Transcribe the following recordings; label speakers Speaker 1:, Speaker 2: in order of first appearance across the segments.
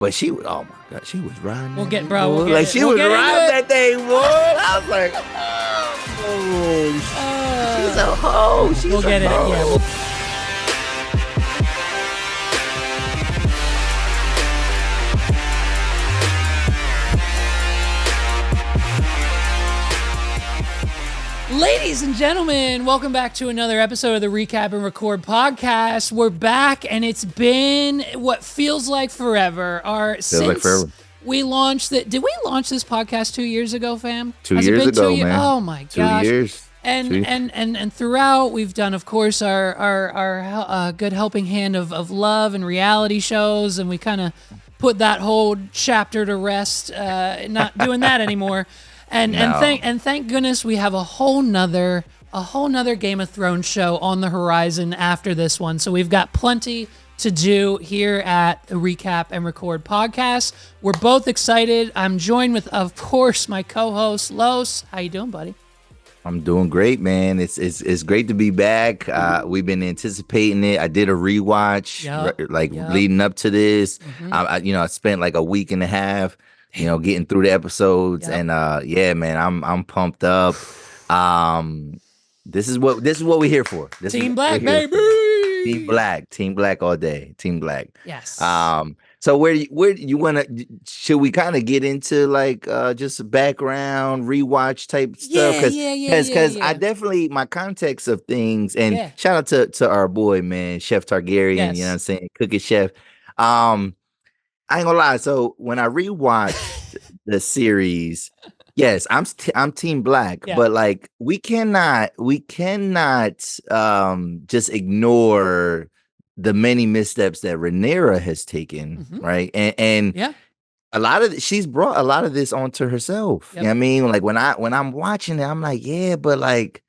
Speaker 1: But she was, oh my God, she was riding.
Speaker 2: We'll
Speaker 1: that
Speaker 2: get,
Speaker 1: thing,
Speaker 2: bro.
Speaker 1: boy.
Speaker 2: We'll get
Speaker 1: Like
Speaker 2: it.
Speaker 1: she
Speaker 2: We'll
Speaker 1: was
Speaker 2: get
Speaker 1: riding
Speaker 2: into
Speaker 1: that thing, boy. I was like, she's a hoe. She's
Speaker 2: we'll
Speaker 1: a
Speaker 2: get it.
Speaker 1: hoe.
Speaker 2: Yeah. Ladies and gentlemen, welcome back to another episode of the Recap and Record podcast. We're back, and it's been what feels like forever. We launched it. Did we launch this podcast 2 years ago, fam?
Speaker 1: 2 years ago, man.
Speaker 2: Oh my gosh.
Speaker 1: 2 years.
Speaker 2: And throughout, we've done, of course, our good helping hand of love and reality shows, and we kind of put that whole chapter to rest, not doing that anymore. And thank goodness we have a whole nother Game of Thrones show on the horizon after this one. So we've got plenty to do here at the Recap and Record podcast. We're both excited. I'm joined with, of course, my co-host Los. How you doing, buddy?
Speaker 1: I'm doing great, man. It's great to be back. We've been anticipating it. I did a rewatch, leading up to this.
Speaker 2: Mm-hmm.
Speaker 1: I spent like a week and a half, getting through the episodes, and yeah, man, I'm pumped up. This is what we're here for.
Speaker 2: Team Black, baby.
Speaker 1: Team Black all day. Team Black.
Speaker 2: Yes.
Speaker 1: So where you wanna? Should we kind of get into like just background rewatch type stuff? Because I definitely my context of things, and shout out to our boy, man, Chef Targaryen.
Speaker 2: Yes.
Speaker 1: You know what I'm saying, cooking chef. I ain't gonna lie. So when I rewatched the series, yes, I'm Team Black, but like we cannot just ignore the many missteps that Rhaenyra has taken, right? And a lot of she's brought a lot of this onto herself. You know what I mean? Like when I'm watching it, I'm like, yeah, but like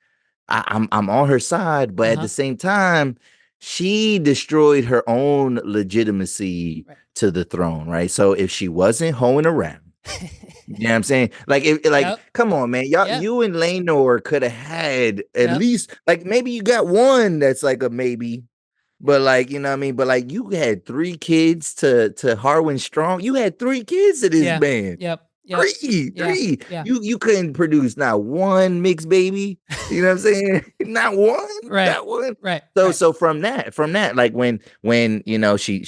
Speaker 1: I'm on her side, but at the same time, she destroyed her own legitimacy to the throne, right? So if she wasn't hoeing around, you know what I'm saying? Like, come on, man, y'all, you and Laenor could have had at least, like, maybe you got one that's like a maybe, but like, you know what I mean? But like, you had 3 kids to Harwin Strong. You had 3 kids to this man. Three. You couldn't produce not one mixed baby. You know what I'm saying? Not one. Not one.
Speaker 2: Right.
Speaker 1: So from that, like when she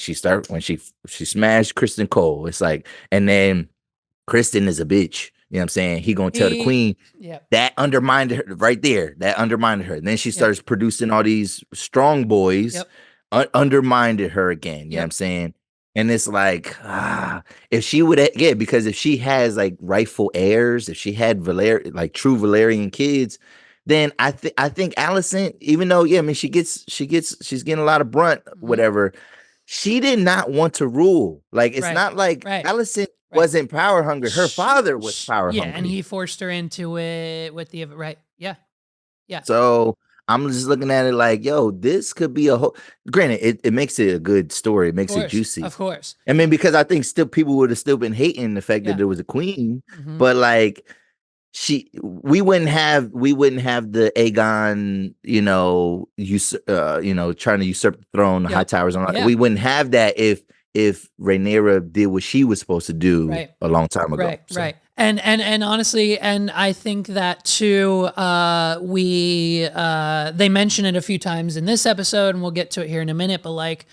Speaker 1: smashed Kristen Cole, it's like, and then Kristen is a bitch. You know what I'm saying? He gonna tell the queen. That undermined her right there. That undermined her. And then she starts producing all these strong boys. Undermined her again. You know what I'm saying? And it's like, if she would, because if she has like rightful heirs, if she had true Valerian kids, then I think Alicent, even though, I mean, she's getting a lot of brunt, whatever. She did not want to rule. Like, it's not like Alicent wasn't power hungry. Her father was power hungry.
Speaker 2: Yeah, and he forced her into it with the, Yeah.
Speaker 1: So I'm just looking at it like, yo, this could be a whole. Granted, it makes it a good story. It makes it juicy.
Speaker 2: Of course.
Speaker 1: I mean, because I think people would have still been hating the fact that there was a queen, but like we wouldn't have the Aegon, trying to usurp the throne, the high towers, and we wouldn't have that if Rhaenyra did what she was supposed to do a long time ago.
Speaker 2: Right. And honestly, and I think that too, they mention it a few times in this episode, and we'll get to it here in a minute, but like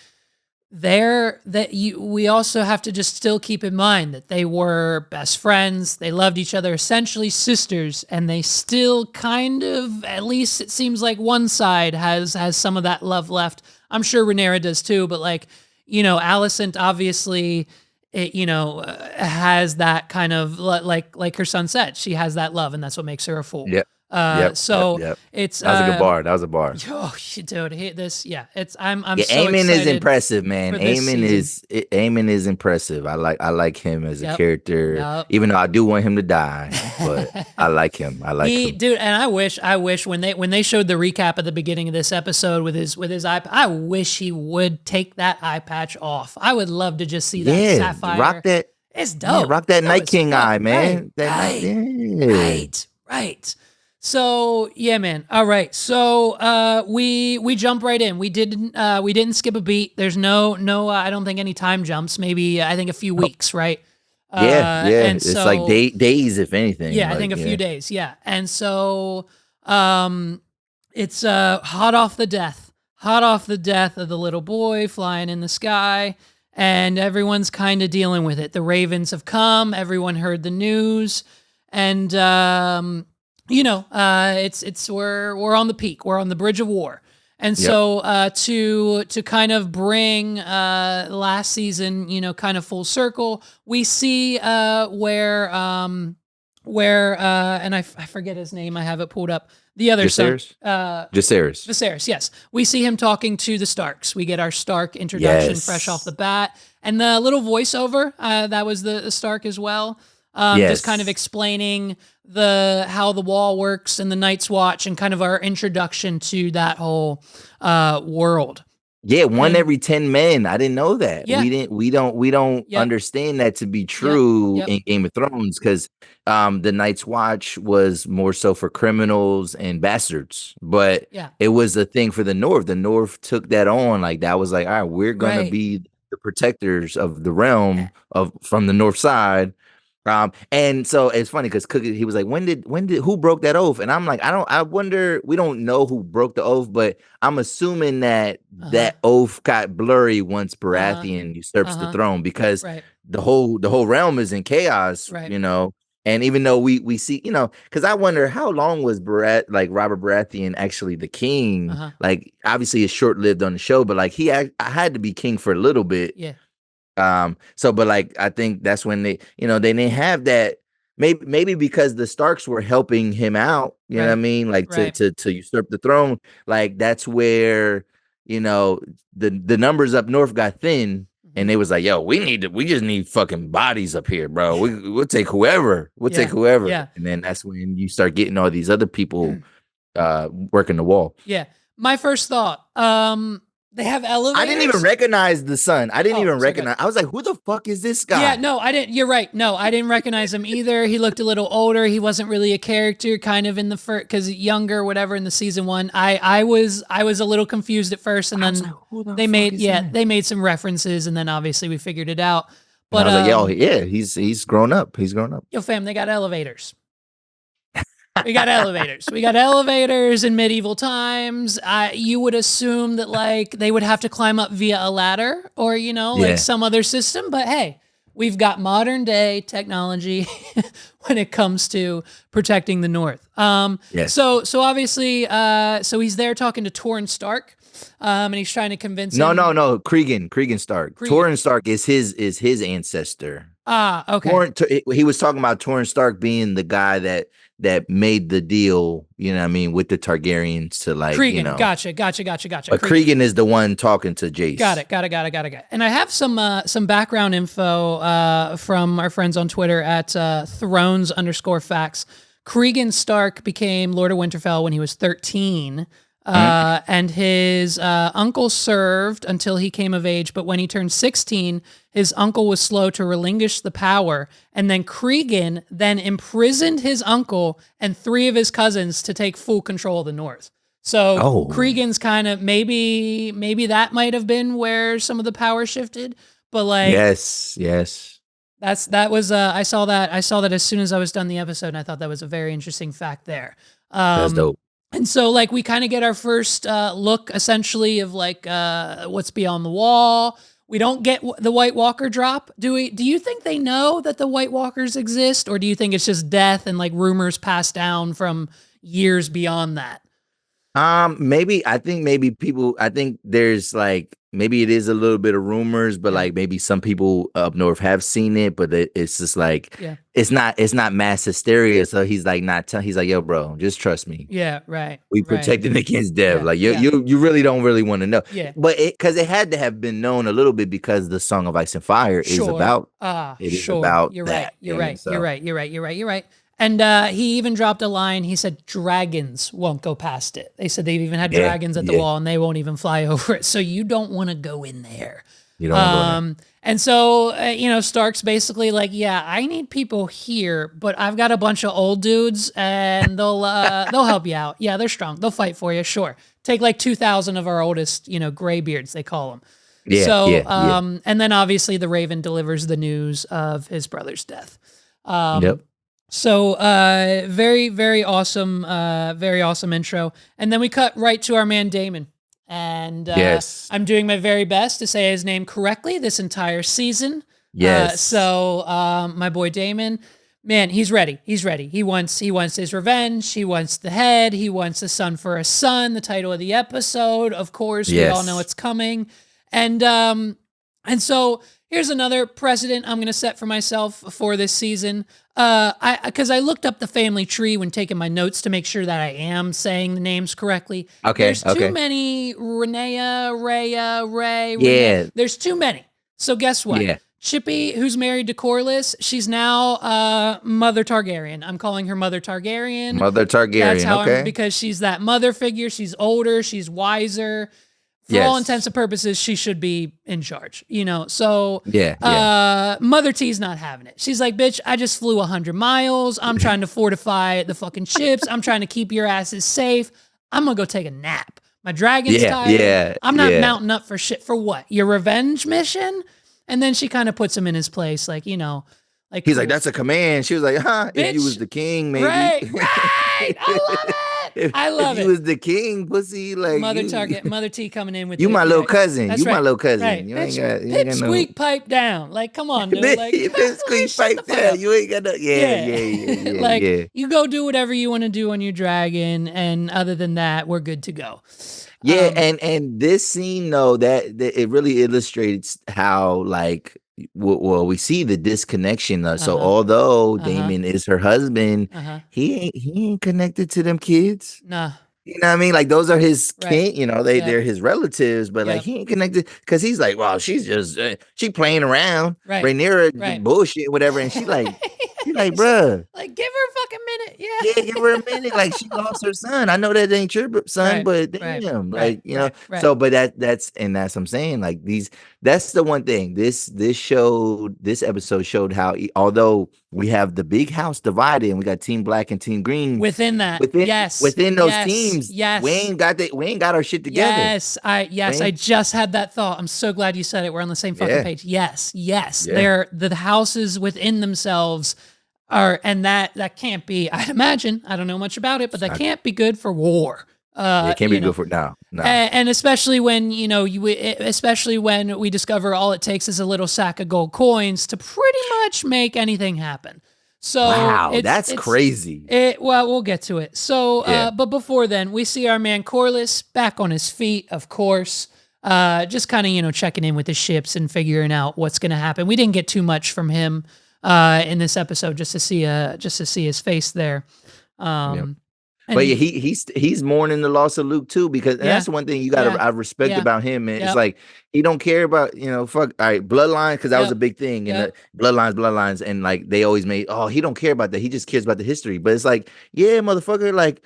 Speaker 2: we also have to just still keep in mind that they were best friends. They loved each other, essentially sisters, and they still kind of, at least it seems like one side has some of that love left. I'm sure Rhaenyra does too, but like, Alicent obviously, has that kind of like her son said, she has that love, and that's what makes her a fool. It's
Speaker 1: that was a good bar. That was a bar.
Speaker 2: Oh, dude, it's I'm so
Speaker 1: Aemon
Speaker 2: excited.
Speaker 1: Is impressive, man. Aemon is impressive. I like him as a character, even though I do want him to die, but I like him. Him,
Speaker 2: dude. And I wish when they showed the recap at the beginning of this episode with his eye, I wish he would take that eye patch off. I would love to just see that sapphire.
Speaker 1: Rock that.
Speaker 2: It's dope.
Speaker 1: Rock that Night King eye, man.
Speaker 2: Right. So yeah, man. All right. So we jump right in. We didn't skip a beat. There's no I don't think any time jumps. Maybe I think a few weeks, right?
Speaker 1: Yeah.
Speaker 2: And
Speaker 1: It's like
Speaker 2: so
Speaker 1: days, if anything.
Speaker 2: yeah, I
Speaker 1: Like,
Speaker 2: think a few
Speaker 1: yeah.
Speaker 2: days. Yeah, and so it's hot off the death, of the little boy flying in the sky, and everyone's kind of dealing with it. The ravens have come. Everyone heard the news, and it's we're on the peak. We're on the bridge of war. And
Speaker 1: Yep.
Speaker 2: so to kind of bring last season, kind of full circle, we see where and I forget his name. I have it pulled up. The other son,
Speaker 1: Jacaerys.
Speaker 2: Viserys. Yes, we see him talking to the Starks. We get our Stark introduction fresh off the
Speaker 1: Yes.
Speaker 2: bat, and the little voiceover that was the Stark as well. Just kind of
Speaker 1: Yes.
Speaker 2: explaining how the wall works and the Night's Watch, and kind of our introduction to that whole world.
Speaker 1: Yeah, one
Speaker 2: And-
Speaker 1: every 10 men. I didn't know that.
Speaker 2: Yeah.
Speaker 1: We don't
Speaker 2: Yep.
Speaker 1: understand that to be true
Speaker 2: Yep.
Speaker 1: in Game of Thrones, because the Night's Watch was more so for criminals and bastards. But
Speaker 2: Yeah.
Speaker 1: it was a thing for the North. The North took that on. Like, that was like, all right, we're gonna
Speaker 2: Right.
Speaker 1: be the protectors of the realm from the North side. And so it's funny because Cookie, he was like, when did who broke that oath? And I'm like, I wonder, we don't know who broke the oath, but I'm assuming that that oath got blurry once Baratheon usurps the throne, because the whole realm is in chaos, And even though we see, because I wonder how long was Robert Baratheon actually the king? Like, obviously it's short lived on the show, but like I had to be king for a little bit.
Speaker 2: Yeah.
Speaker 1: But like, I think that's when they didn't have that, maybe because the Starks were helping him out, you know what I mean? Like to usurp the throne. Like, that's where, the numbers up north got thin, and they was like, yo, we just need fucking bodies up here, bro. We'll take whoever. Take whoever.
Speaker 2: Yeah.
Speaker 1: And then that's when you start getting all these other people working the wall.
Speaker 2: Yeah. My first thought, they have elevators.
Speaker 1: I didn't even recognize the son. I didn't even recognize. I was like, who the fuck is this guy?
Speaker 2: Yeah, no, I didn't. You're right. No, I didn't recognize him either. He looked a little older. He wasn't really a character, kind of in the first, because younger, whatever, in the season one. I was a little confused at first, and then they made some references, and then obviously we figured it out. But
Speaker 1: I was like, he's grown up. He's grown up.
Speaker 2: Yo, fam, they got elevators. We got elevators. We got elevators in medieval times. You would assume that like they would have to climb up via a ladder or, like some other system. But hey, we've got modern day technology when it comes to protecting the North.
Speaker 1: Yes.
Speaker 2: So obviously, so he's there talking to Torrhen Stark, and he's trying to convince him.
Speaker 1: No, Cregan Stark. Torrhen Stark is his ancestor.
Speaker 2: Okay.
Speaker 1: He was talking about Torrhen Stark being the guy that made the deal, you know what I mean, with the Targaryens to like,
Speaker 2: Cregan, gotcha.
Speaker 1: But Cregan is the one talking to Jace.
Speaker 2: Got it. And I have some background info from our friends on Twitter at Thrones_facts. Cregan Stark became Lord of Winterfell when he was 13. And his uncle served until he came of age, but when he turned 16, his uncle was slow to relinquish the power, and then Cregan then imprisoned his uncle and 3 of his cousins to take full control of the North. So Cregan's kind of maybe that might have been where some of the power shifted, but like
Speaker 1: yes.
Speaker 2: That was I saw that as soon as I was done the episode, and I thought that was a very interesting fact there.
Speaker 1: That's dope.
Speaker 2: And so, like, we kind of get our first look, essentially, of like what's beyond the wall. We don't get the White Walker drop. Do you think they know that the White Walkers exist, or do you think it's just death and like rumors passed down from years beyond that?
Speaker 1: Maybe I think there's like, maybe it is a little bit of rumors, but like maybe some people up north have seen it, but it's just like it's not mass hysteria. So he's like he's like, yo, bro, just trust me.
Speaker 2: Yeah, right.
Speaker 1: We protected against death.
Speaker 2: Yeah,
Speaker 1: like you really don't really want to know.
Speaker 2: Yeah.
Speaker 1: But because it had to have been known a little bit, because the Song of Ice and Fire is about about
Speaker 2: You're
Speaker 1: that.
Speaker 2: You're right. And he even dropped a line. He said, dragons won't go past it. They said they've even had dragons at the wall, and they won't even fly over it. So you don't want to go in there.
Speaker 1: You don't want to go in there.
Speaker 2: And so, Stark's basically like, yeah, I need people here, but I've got a bunch of old dudes and they'll help you out. Yeah, they're strong. They'll fight for you. Sure. Take like 2,000 of our oldest, graybeards, they call them.
Speaker 1: Yeah,
Speaker 2: So,
Speaker 1: yeah.
Speaker 2: and then obviously the Raven delivers the news of his brother's death.
Speaker 1: Yep.
Speaker 2: So, very, very awesome intro. And then we cut right to our man Daemon. And
Speaker 1: Yes.
Speaker 2: I'm doing my very best to say his name correctly this entire season.
Speaker 1: Yes.
Speaker 2: So my boy Daemon, man, he's ready. He's ready. He wants his revenge. He wants the head. He wants a son for a son. The title of the episode, of course, we all know it's coming. And so here's another precedent I'm going to set for myself for this season. Because I looked up the family tree when taking my notes to make sure that I am saying the names correctly.
Speaker 1: Okay.
Speaker 2: There's too many Ray.
Speaker 1: Yeah.
Speaker 2: There's too many. So guess what?
Speaker 1: Yeah.
Speaker 2: Chippy, who's married to Corlys, she's now Mother Targaryen. I'm calling her Mother Targaryen.
Speaker 1: Mother Targaryen.
Speaker 2: That's how because she's that mother figure. She's older. She's wiser. For all intents and purposes, she should be in charge, So, Mother T's not having it. She's like, bitch, I just flew 100 miles. I'm trying to fortify the fucking ships. I'm trying to keep your asses safe. I'm going to go take a nap. My dragon's tired.
Speaker 1: Yeah,
Speaker 2: I'm not mounting up for shit. For what? Your revenge mission? And then she kind of puts him in his place, like, he's
Speaker 1: like, that's a command. She was like, bitch, if you was the king, maybe.
Speaker 2: Right. I love it. I love it.
Speaker 1: If you was the king, pussy, like
Speaker 2: Mother T coming in with
Speaker 1: you, my little cousin.
Speaker 2: That's
Speaker 1: you
Speaker 2: right.
Speaker 1: my little cousin.
Speaker 2: Right.
Speaker 1: You
Speaker 2: Bitch,
Speaker 1: ain't got
Speaker 2: squeak pipe down. Like, come on, dude. Like,
Speaker 1: squeak pipe down. You ain't got no. Yeah.
Speaker 2: Like, you go do whatever you want to do on your dragon, and other than that, we're good to go.
Speaker 1: Yeah, and this scene though that it really illustrates how like. Well, we see the disconnection. So although Daemon is her husband, he ain't connected to them kids.
Speaker 2: Nah.
Speaker 1: You know what I mean? Like those are his kin, they're his relatives, but like he ain't connected because he's like, well, she's just she playing around.
Speaker 2: Right.
Speaker 1: Rhaenyra bullshit, whatever, and she like bruh.
Speaker 2: Like, give her a fucking minute.
Speaker 1: Yeah, give her a minute. Like she lost her son. I know that ain't your son, but damn, So, but that's what I'm saying. Like that's the one thing. This episode showed how although we have the big house divided and we got Team Black and Team Green
Speaker 2: within those teams.
Speaker 1: Yes, we ain't got our shit together.
Speaker 2: Yes, I just had that thought. I'm so glad you said it. We're on the same fucking page. Yes. They're the houses within themselves. And that can't be, I'd imagine, I don't know much about it, but that can't be good for war.
Speaker 1: It can't be good for no.
Speaker 2: And especially when, especially when we discover all it takes is a little sack of gold coins to pretty much make anything happen. So
Speaker 1: wow, that's crazy.
Speaker 2: Well, we'll get to it. So, but before then, we see our man Corlys back on his feet, of course. Just kind of, checking in with the ships and figuring out what's going to happen. We didn't get too much from him in this episode, just to see his face there.
Speaker 1: But yeah, he's mourning the loss of Luke too, because that's the one thing I respect about him. Man. It's like he don't care about fuck all right, bloodlines, because that was a big thing, and bloodlines, and like they always made he don't care about that. He just cares about the history. But it's like, yeah, motherfucker, like,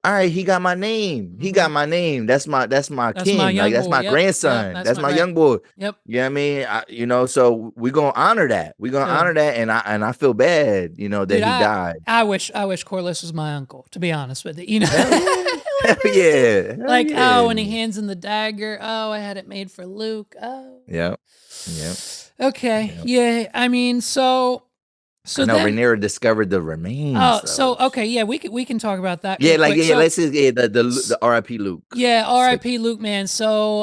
Speaker 1: all right, he got my name. He got my name. That's my king. Like that's my grandson. That's my young boy.
Speaker 2: Yep.
Speaker 1: You know what I mean? So we're gonna honor that. We're gonna honor that, and I feel bad, that he died.
Speaker 2: I wish Corlys was my uncle, to be honest with you. When he hands him the dagger. Oh, I had it made for Luke. Oh.
Speaker 1: Yep.
Speaker 2: Okay. Yep. Yeah. I mean, so
Speaker 1: Rhaenyra discovered the remains.
Speaker 2: Oh, so okay, yeah, we can talk about that.
Speaker 1: Yeah, like let's say the R.I.P. Luke.
Speaker 2: Yeah, R.I.P. Luke, man. So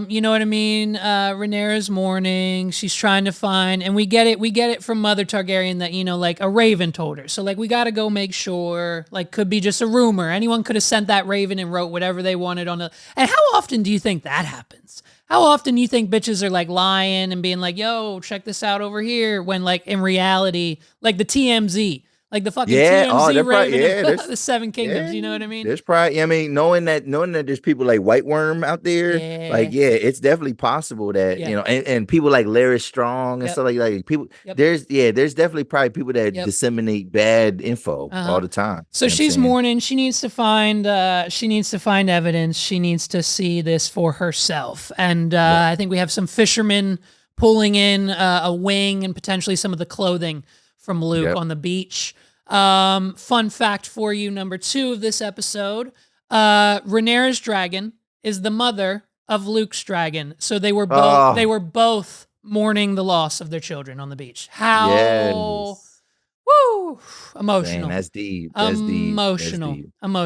Speaker 2: you know what I mean? Rhaenyra's mourning. She's trying to find, and we get it from Mother Targaryen that like a raven told her. So like we got to go make sure. Like could be just a rumor. Anyone could have sent that raven and wrote whatever they wanted on it. And how often do you think that happens? How often do you think bitches are like lying and being like, yo, check this out over here, when like in reality, like the TMZ, like the fucking TMZ raven of the Seven Kingdoms, you know what I mean?
Speaker 1: There's probably, knowing that there's people like White Worm out there, it's definitely possible that, and people like Larry Strong and stuff like people, there's definitely probably people that disseminate bad info all the time.
Speaker 2: So she's mourning. She needs to find evidence. She needs to see this for herself. And I think we have some fishermen pulling in a wing and potentially some of the clothing from Luke on the beach. Fun fact for you, number 2 of this episode, Rhaenyra's dragon is the mother of Luke's dragon. So they were both mourning the loss of their children on the beach. How?
Speaker 1: Yes.
Speaker 2: Woo! Emotional.
Speaker 1: Man, that's deep.
Speaker 2: Emotional.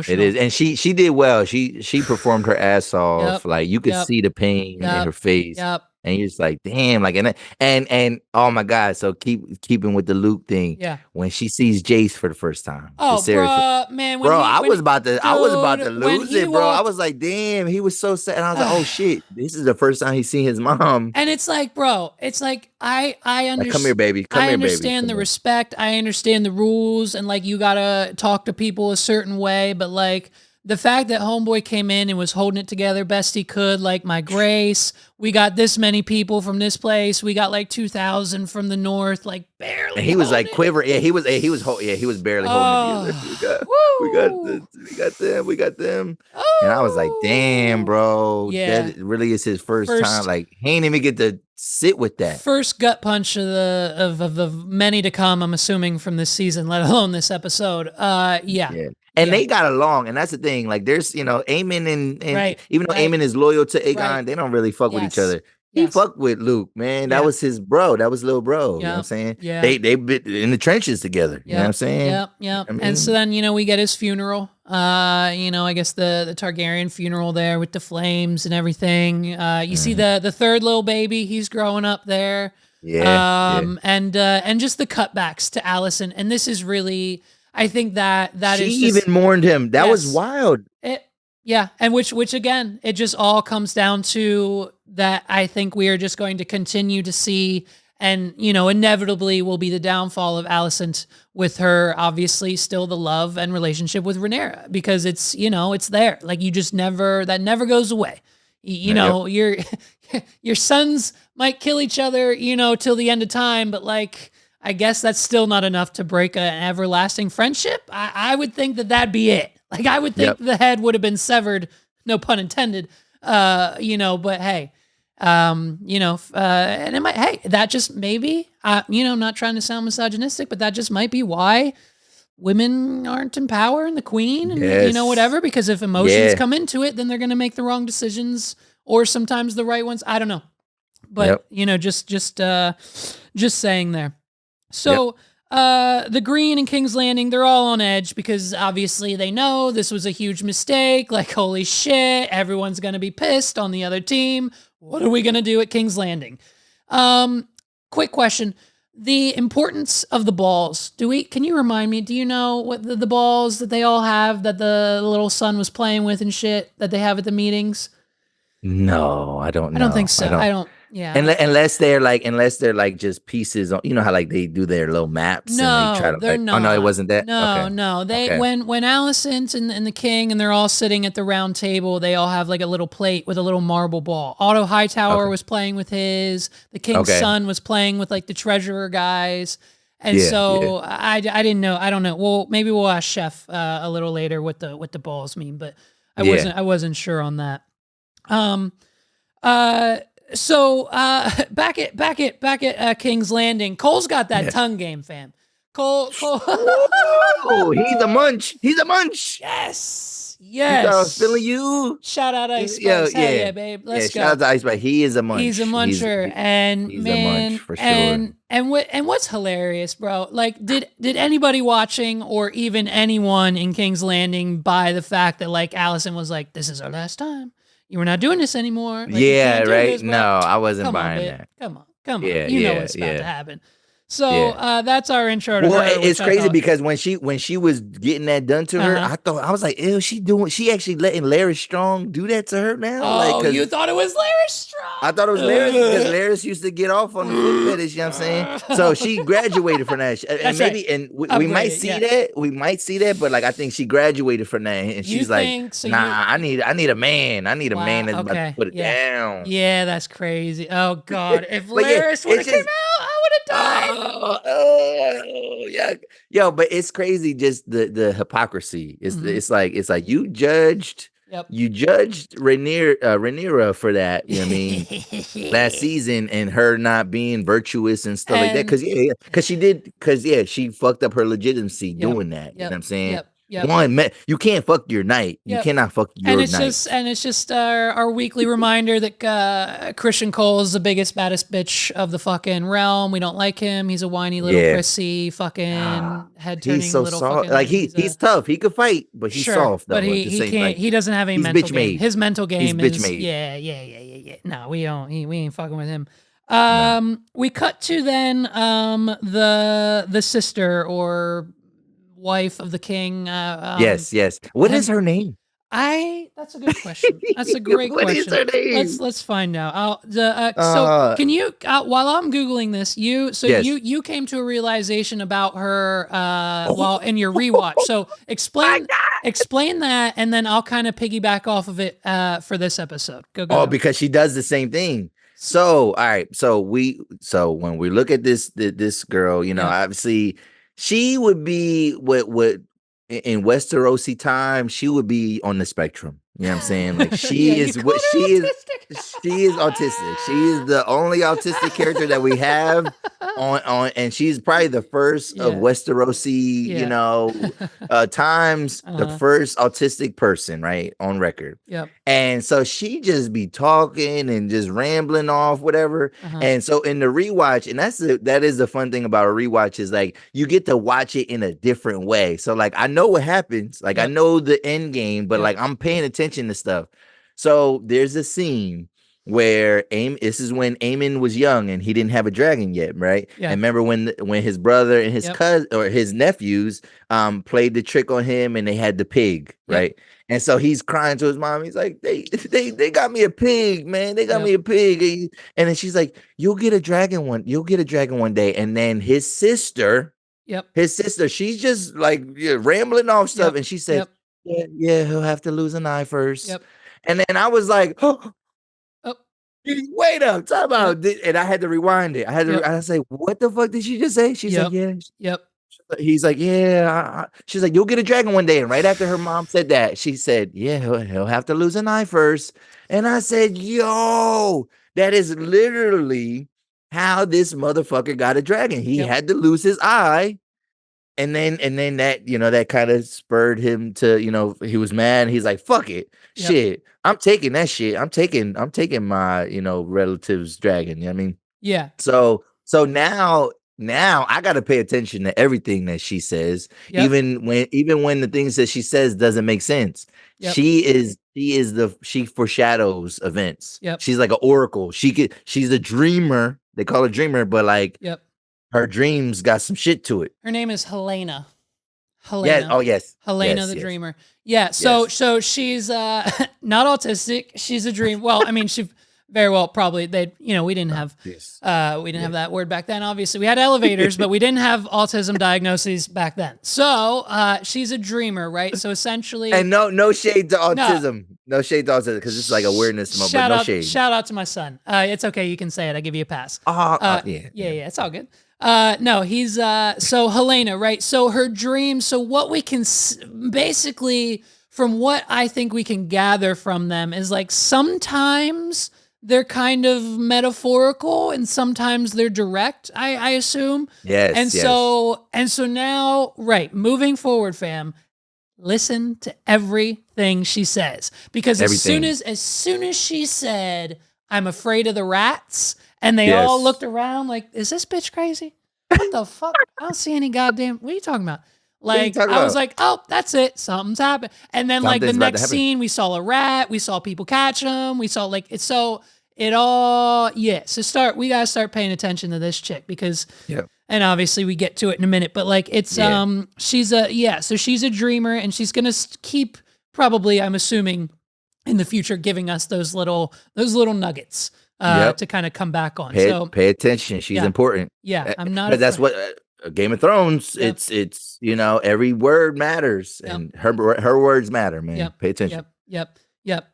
Speaker 1: It is, and she did well. She performed her ass off. Like you could see the pain in her face. And you're just like, damn, like, and oh my God. So keeping with the Luke thing.
Speaker 2: Yeah.
Speaker 1: When she sees Jace for the first time.
Speaker 2: Oh, bro, man.
Speaker 1: I was about to lose it, bro. I was like, damn, he was so sad. And I was like, oh shit, this is the first time he's seen his mom.
Speaker 2: And it's like, bro, it's like, I understand.
Speaker 1: Like, come here, baby. I
Speaker 2: understand the respect. I understand the rules. And like, you gotta talk to people a certain way. But like, the fact that homeboy came in and was holding it together best he could, like, my grace, we got this many people from this place, we got like 2,000 from the north, like barely.
Speaker 1: And he was like quivering. Yeah, he was barely holding it. We got them. And I was like, damn, bro. Yeah. That really is his first time. Like, he ain't even get to sit with that.
Speaker 2: First gut punch of the many to come, I'm assuming, from this season, let alone this episode. Yeah.
Speaker 1: And they got along, and that's the thing. Like, there's, Aemon and even though Aemon is loyal to Aegon, they don't really fuck with each other. He fucked with Luke, man. That was his bro. That was little bro. You know what I'm saying? Yeah. They been in the trenches together. You know what I'm saying?
Speaker 2: Yeah. I mean? And so then, we get his funeral. I guess the Targaryen funeral there with the flames and everything. You see the third little baby. He's growing up there. And just the cutbacks to Alicent. And this is really, I think that
Speaker 1: she
Speaker 2: is
Speaker 1: just, even mourned him. That was wild.
Speaker 2: And which again, it just all comes down to that. I think we are just going to continue to see, and inevitably will be the downfall of Alicent, with her obviously still the love and relationship with Rhaenyra, because it's it's there. Like, you just never goes away. Your sons might kill each other, till the end of time, but like, I guess that's still not enough to break an everlasting friendship. I would think that'd be it. Like, I would think the head would have been severed, no pun intended. But hey, and it might, hey, that just maybe, I'm not trying to sound misogynistic, but that just might be why women aren't in power and the queen and, whatever, because if emotions come into it, then they're going to make the wrong decisions, or sometimes the right ones. I don't know. But, just saying there. So, the Green and King's Landing, they're all on edge because obviously they know this was a huge mistake. Like, holy shit, everyone's going to be pissed on the other team. What are we going to do at King's Landing? Quick question. The importance of the balls. Can you remind me, do you know what the balls that they all have, that the little son was playing with and shit, that they have at the meetings?
Speaker 1: No, I don't know.
Speaker 2: I don't think so. I don't. Yeah.
Speaker 1: Unless they're like just pieces on, how like they do their little maps.
Speaker 2: No,
Speaker 1: and they try to,
Speaker 2: they're not.
Speaker 1: Oh no, it wasn't that.
Speaker 2: No. When Alicent and the king and they're all sitting at the round table, they all have like a little plate with a little marble ball. Otto Hightower was playing with his. The king's son was playing with like the treasurer guys. And I didn't know. I don't know. Well, maybe we'll ask Chef a little later what the balls mean, but I wasn't sure on that. So back at King's Landing, Cole's got that tongue game, fam. Cole.
Speaker 1: Oh, he's a munch.
Speaker 2: Yes.
Speaker 1: You thought I was feeling you.
Speaker 2: Shout out Ice Spice. Yeah, babe. Let's go.
Speaker 1: Shout out to Ice Spice. He is a munch.
Speaker 2: He's a muncher,
Speaker 1: he's a munch for sure.
Speaker 2: And what's hilarious, bro? Like, did anybody watching or even anyone in King's Landing buy the fact that like Alicent was like, "This is our last time. We're not doing this anymore." Like,
Speaker 1: right?
Speaker 2: This,
Speaker 1: no, I wasn't buying that.
Speaker 2: Come on. Yeah, you know what's about to happen. So that's our intro to her.
Speaker 1: Well, it's crazy because when she was getting that done to her, I was like, ew, she actually letting Larry Strong do that to her now?
Speaker 2: Oh, you thought it was Larry Strong?
Speaker 1: I thought it was Larry because Larry used to get off on the foot fetish, you know what I'm saying? So she graduated from that. And maybe, and we might see that. We might see that, but like, I think she graduated from that. And she's like, so I need a man. I need a man that's about to put it down.
Speaker 2: Yeah, that's crazy. Oh, God. If Laris would have came out, I would have died.
Speaker 1: Yo, but it's crazy, just the hypocrisy. It's like you judged You judged Rhaenyra for that. You know what I mean? Last season, and her not being virtuous and stuff like that. Because she fucked up her legitimacy doing that. You know what I'm saying? One, you can't fuck your knight. You cannot fuck your knight.
Speaker 2: It's just our weekly reminder that Christian Cole is the biggest, baddest bitch of the fucking realm. We don't like him. He's a whiny little prissy fucking head-turning
Speaker 1: he's so
Speaker 2: little
Speaker 1: soft.
Speaker 2: fucking...
Speaker 1: Like he's tough. He could fight, but he's soft. Though,
Speaker 2: but he can't. He doesn't have any mental game.
Speaker 1: Made.
Speaker 2: His mental game is
Speaker 1: bitch made.
Speaker 2: Yeah. No, we ain't fucking with him. We cut to then the sister or wife of the king.
Speaker 1: Yes. What is her name?
Speaker 2: That's a good question. That's a great question.
Speaker 1: What is her name?
Speaker 2: Let's find out. So can you while I'm Googling this, you came to a realization about her while in your rewatch. So explain that, and then I'll kind of piggyback off of it for this episode. Go.
Speaker 1: Because she does the same thing. So all right. So when we look at this girl, obviously she would be what in Westerosi time, she would be on the spectrum. You know what I'm saying? Like she is autistic. She is the only autistic character that we have on and she's probably the first of Westerosi, times, the first autistic person, right? On record.
Speaker 2: Yep.
Speaker 1: And so she just be talking and just rambling off, whatever. And so in the rewatch, and that is the fun thing about a rewatch is like you get to watch it in a different way. So like I know what happens, like I know the end game, but like I'm paying attention to stuff. So there's a scene where this is when Aemon was young and he didn't have a dragon yet, right? Yeah. And remember when his brother and his cousin or his nephews played the trick on him and they had the pig, right? And so he's crying to his mom. He's like, they got me a pig, man. They got me a pig. And then she's like, you'll get a dragon one day. And then his sister, she's just like rambling off stuff. And she said, yeah, he'll have to lose an eye first. And then I was like, wait up, time out. And I had to rewind it. I say, what the fuck did she just say? She's like, yeah. He's like, yeah. She's like, you'll get a dragon one day. And right after her mom said that, she said, yeah, he'll have to lose an eye first. And I said, yo, that is literally how this motherfucker got a dragon. He had to lose his eye. And then that, that kind of spurred him to, he was mad. He's like, fuck it. Shit. I'm taking that shit. I'm taking my, relative's dragon. You know what I mean? Yeah. So now I got to pay attention to everything that she says, even when the things that she says doesn't make sense. She foreshadows events. She's like an oracle. She's a dreamer. They call her dreamer, but like, her dreams got some shit to it.
Speaker 2: Her name is Helena.
Speaker 1: Yeah. Oh, yes.
Speaker 2: Helena the dreamer. Yeah. So she's not autistic. She's a dream. Well, I mean, she very well probably we didn't have have that word back then. Obviously, we had elevators, but we didn't have autism diagnoses back then. So she's a dreamer, right? So essentially,
Speaker 1: and no shade to autism. No shade to autism because it's like awareness moment. But no shade.
Speaker 2: Shout out to my son. It's okay. You can say it. I give you a pass. Yeah. It's all good. No, he's so Helena, right? So her dreams. So what we can basically, from what I think we can gather from them, is like sometimes they're kind of metaphorical and sometimes they're direct. I assume.
Speaker 1: Yes.
Speaker 2: And so now, right, moving forward, fam. Listen to everything she says because as soon as she said, "I'm afraid of the rats." And they all looked around like, is this bitch crazy? What the fuck? I don't see any goddamn... What are you talking about? Like, I was like, oh, that's it. Something's happened. And then like the next scene, we saw a rat. We saw people catch them. We saw like... it's so... It all... Yeah. So we got to start paying attention to this chick because... And obviously we get to it in a minute. But like, it's... She's a... So she's a dreamer and she's going to keep probably, I'm assuming, in the future, giving us those little nuggets. To kind of come back on.
Speaker 1: Pay attention. She's important.
Speaker 2: Yeah, I'm not.
Speaker 1: But that's what Game of Thrones. It's every word matters, and her words matter, man. Pay attention.
Speaker 2: Yep.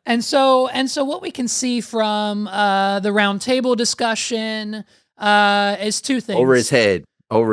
Speaker 2: And so what we can see from the round table discussion is two things.
Speaker 1: Over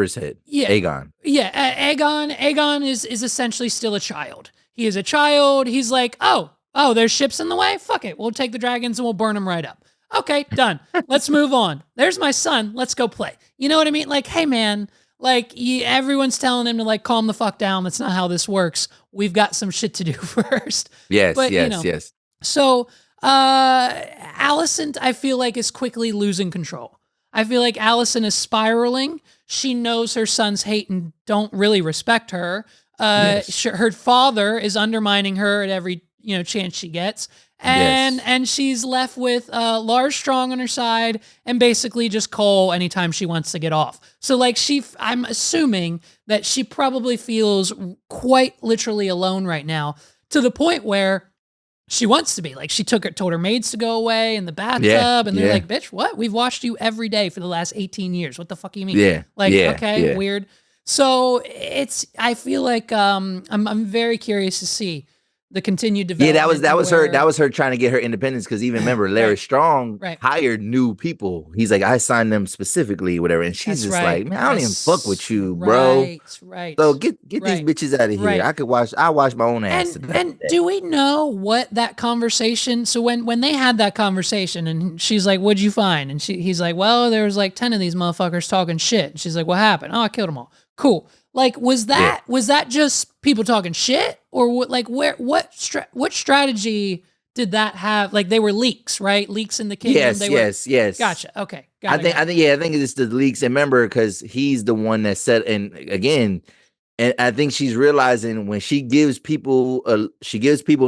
Speaker 1: his head. Yeah. Aegon.
Speaker 2: Yeah. Aegon is essentially still a child. He is a child. He's like, oh, Oh, there's ships in the way? Fuck it. We'll take the dragons and we'll burn them right up. Okay, done. Let's move on. There's my son. Let's go play. You know what I mean? Like, hey, man, like, everyone's telling him to, like, calm the fuck down. That's not how this works. We've got some shit to do first.
Speaker 1: Yes,
Speaker 2: but,
Speaker 1: yes.
Speaker 2: So, Alicent, I feel like, is quickly losing control. I feel like Alicent is spiraling. She knows her sons hate and don't really respect her. Her father is undermining her at every chance she gets, and she's left with Lars Strong on her side, and basically just Cole anytime she wants to get off. So like I'm assuming that she probably feels quite literally alone right now, to the point where she wants to be. Like, she told her maids to go away in the bathtub, and they're like, bitch, what? We've watched you every day for the last 18 years. What the fuck do you mean? Okay, weird. So I feel like I'm very curious to see the continued development.
Speaker 1: Yeah, that was her trying to get her independence, because even remember, Larry Strong hired new people. He's like, I signed them specifically, whatever. And she's like, man, I don't even fuck with you, bro. Right. So get these bitches out of here. I wash my own ass.
Speaker 2: And do we know what that conversation? So when they had that conversation, and she's like, what'd you find? And he's like, well, there was like 10 of these motherfuckers talking shit. And she's like, what happened? Oh, I killed them all. Cool. Like, was that just people talking shit, or what strategy did that have? Like, they were leaks, right? Leaks in the kingdom.
Speaker 1: Yes.
Speaker 2: Gotcha. Okay.
Speaker 1: I think it's the leaks. And remember, because he's the one that said, and again, and I think she's realizing when she gives people an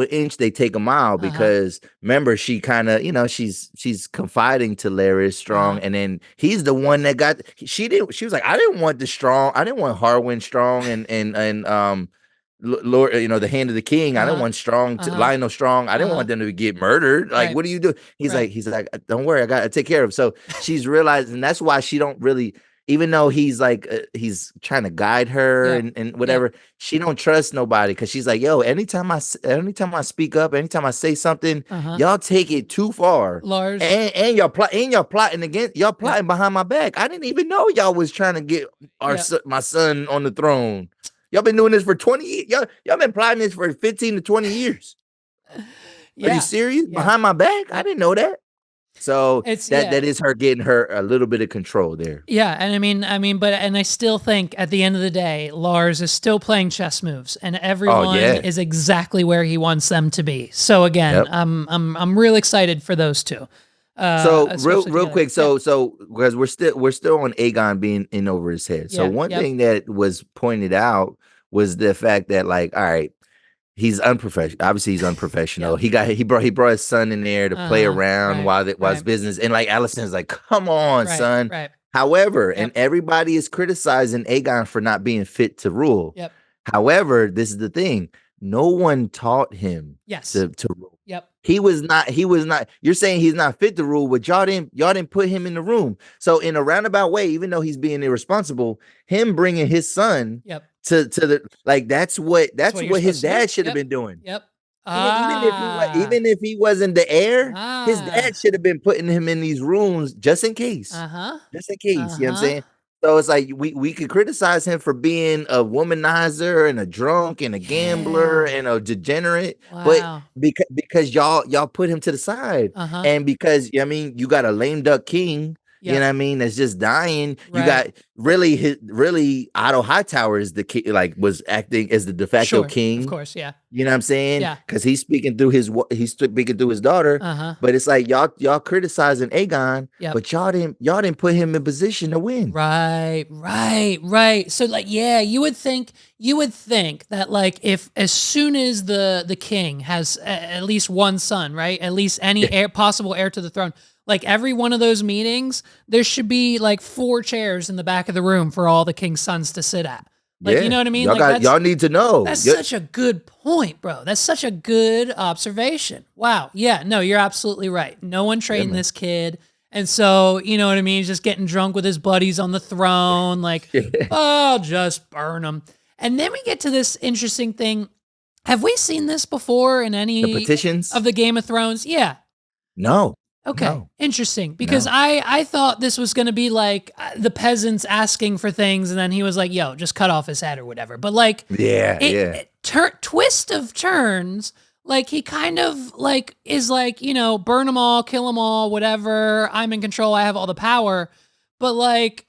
Speaker 1: inch, they take a mile, because remember, she kind of, she's confiding to Larry Strong, and then he's the one that she was like, I didn't want Harwin Strong and Lord, the hand of the king. I didn't want Strong to Lionel Strong. I didn't want them to get murdered. Like, what do you do? He's like, don't worry, I got to take care of him. So she's realizing that's why she don't really. Even though he's like, he's trying to guide her and whatever, she don't trust nobody, because she's like, yo, anytime I speak up, anytime I say something, y'all take it too far.
Speaker 2: Lars.
Speaker 1: And y'all plotting against, y'all plotting behind my back. I didn't even know y'all was trying to get my son on the throne. Y'all been doing this for 20 years. Y'all been plotting this for 15 to 20 years. Are you serious? Behind my back? I didn't know that. So that is her getting her a little bit of control there. Yeah,
Speaker 2: and I I still think at the end of the day, Lars is still playing chess moves, and everyone is exactly where he wants them to be. So again, I'm real excited for those two.
Speaker 1: So real quick, so because we're still on Aegon being in over his head. So one thing that was pointed out was the fact that, like, all right, he's unprofessional. Obviously, he's unprofessional. He brought his son in there to play around while it's business. And like Alicent's like, come on, son. Right. However, and everybody is criticizing Aegon for not being fit to rule. Yep. However, this is the thing. No one taught him to rule. Yep. He was not. You're saying he's not fit to rule, but y'all didn't put him in the room. So in a roundabout way, even though he's being irresponsible, him bringing his son to the, like, that's what his dad should have been doing. Yep. Even if he wasn't the heir, his dad should have been putting him in these rooms just in case. Just in case. You know what I'm saying? So it's like we could criticize him for being a womanizer and a drunk and a gambler and a degenerate, but because y'all put him to the side, and because you got a lame duck king. You know what I mean? That's just dying. You got really Otto Hightower is the king, like, was acting as the de facto king.
Speaker 2: Of course, yeah.
Speaker 1: You know what I'm saying? Yeah. Because he's speaking through his daughter. But it's like y'all criticizing Aegon, but y'all didn't put him in position to win.
Speaker 2: Right. So like, you would think that, like, if as soon as the king has at least one son, right? At least any possible heir to the throne. Like, every one of those meetings, there should be like 4 chairs in the back of the room for all the king's sons to sit at. Like, you know what I mean?
Speaker 1: Y'all need to know.
Speaker 2: That's such a good point, bro. That's such a good observation. Wow. Yeah, no, you're absolutely right. No one trained this kid. And so, you know what I mean? He's just getting drunk with his buddies on the throne. Like, oh, just burn them. And then we get to this interesting thing. Have we seen this before in any
Speaker 1: the petitions
Speaker 2: of the Game of Thrones? Yeah.
Speaker 1: No.
Speaker 2: Okay,
Speaker 1: no.
Speaker 2: Interesting, because I thought this was going to be like the peasants asking for things, and then he was like, yo, just cut off his head or whatever. But like, twist of turns, like he kind of like is like, burn them all, kill them all, whatever. I'm in control. I have all the power. But like,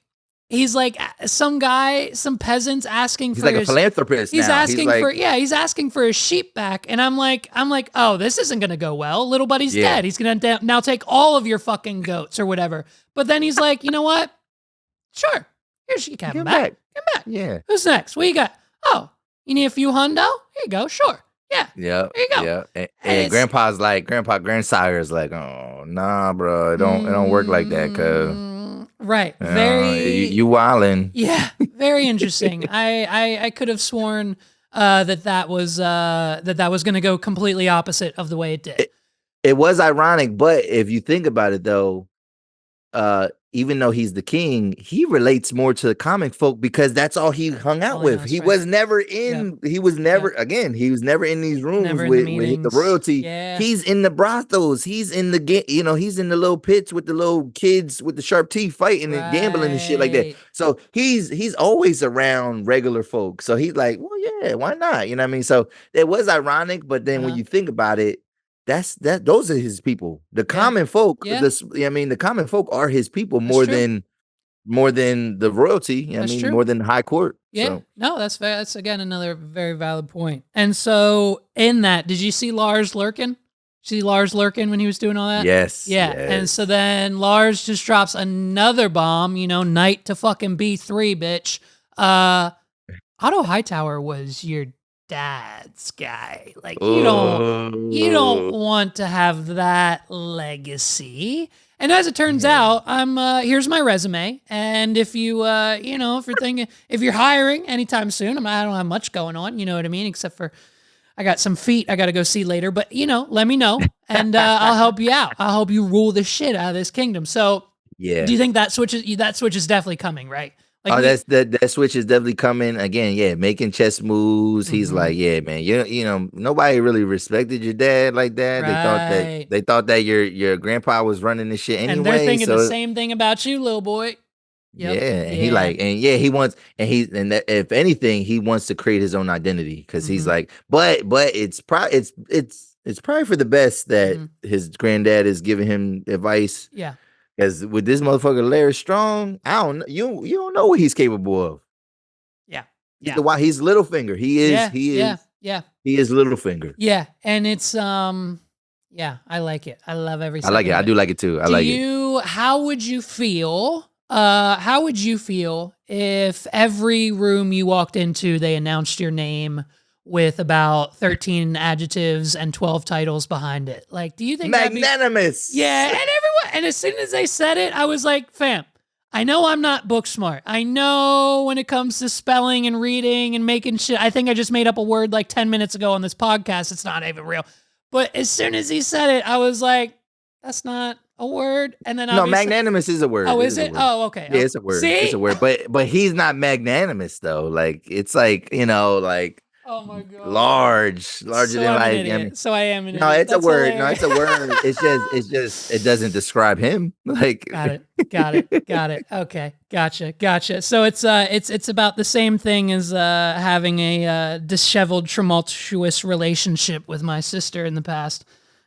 Speaker 2: he's like some peasants asking
Speaker 1: He's
Speaker 2: for
Speaker 1: like a philanthropist
Speaker 2: he's
Speaker 1: now.
Speaker 2: asking he's asking for his sheep back. And I'm like, oh, this isn't going to go well. Little buddy's dead. He's going to now take all of your fucking goats or whatever. But then he's like, you know what? Sure. Here's your cabin back. Come back.
Speaker 1: Yeah.
Speaker 2: Who's next? What you got? Oh, you need a few hundo? Here you go. Sure. Yeah.
Speaker 1: Yeah.
Speaker 2: There you go.
Speaker 1: Yeah. And grandsire is like, oh, nah, bro. It don't work like that, cuz.
Speaker 2: Right. Very.
Speaker 1: You wildin'.
Speaker 2: Yeah. Very interesting. I could have sworn that was going to go completely opposite of the way it did.
Speaker 1: It was ironic, but if you think about it, though, even though he's the king, he relates more to the comic folk because that's all he hung out with. He was never in. He was never He was never in these rooms with the royalty.
Speaker 2: Yeah.
Speaker 1: He's in the brothels. He's in the he's in the little pits with the little kids with the sharp teeth fighting and gambling and shit like that. So he's always around regular folk. So he's like, well, yeah, why not? You know what I mean? So it was ironic, but then when you think about it, those are his people. The common folk, the common folk are his people more than the royalty. More than the high court.
Speaker 2: Yeah,
Speaker 1: so.
Speaker 2: No, that's fair. That's again another very valid point. And so in that, did you see Lars lurking? See Lars lurking when he was doing all that?
Speaker 1: Yes.
Speaker 2: Yeah.
Speaker 1: Yes.
Speaker 2: And so then Lars just drops another bomb. Knight to fucking B3, bitch. Otto Hightower was your dad's guy. Like you don't want to have that legacy. And as it turns out, I'm here's my resume. And if you if you're hiring anytime soon, I don't have much going on, you know what I mean, except for I got some feet I got to go see later, but let me know and I'll help you out. I'll help you rule the shit out of this kingdom. So, do you think that switch is definitely coming, right? Like
Speaker 1: that switch is definitely coming again. Yeah, making chess moves. He's like, yeah, man. Nobody really respected your dad like that.
Speaker 2: Right.
Speaker 1: They thought that your grandpa was running this shit anyway.
Speaker 2: And they're thinking the same thing about you, little boy.
Speaker 1: Yep. Yeah, and if anything, he wants to create his own identity because he's like, but it's probably for the best that his granddad is giving him advice.
Speaker 2: Yeah.
Speaker 1: Because with this motherfucker Larry Strong, you don't know what he's capable of.
Speaker 2: Yeah.
Speaker 1: He's Littlefinger. He is. He is Littlefinger.
Speaker 2: Yeah, and it's I like it. I love every second.
Speaker 1: I like it. I do like it too.
Speaker 2: How would you feel? How would you feel if every room you walked into, they announced your name with about 13 adjectives and 12 titles behind it? Like, do you think
Speaker 1: magnanimous?
Speaker 2: And as soon as they said it, I was like, fam, I know I'm not book smart. I know when it comes to spelling and reading and making shit, I think I just made up a word like 10 minutes ago on this podcast. It's not even real. But as soon as he said it, I was like, that's not a word. And then
Speaker 1: magnanimous is a word.
Speaker 2: Oh, is it? Oh, okay.
Speaker 1: Yeah, it's a word.
Speaker 2: See?
Speaker 1: It's a word. But he's not magnanimous though. Like it's like, like
Speaker 2: oh my God.
Speaker 1: larger
Speaker 2: so
Speaker 1: than like
Speaker 2: so I am an
Speaker 1: no,
Speaker 2: idiot.
Speaker 1: it's a word. Hilarious. No, it's a word. It's just it doesn't describe him. Like
Speaker 2: Got it. Okay. Gotcha. So it's about the same thing as having a disheveled, tumultuous relationship with my sister in the past.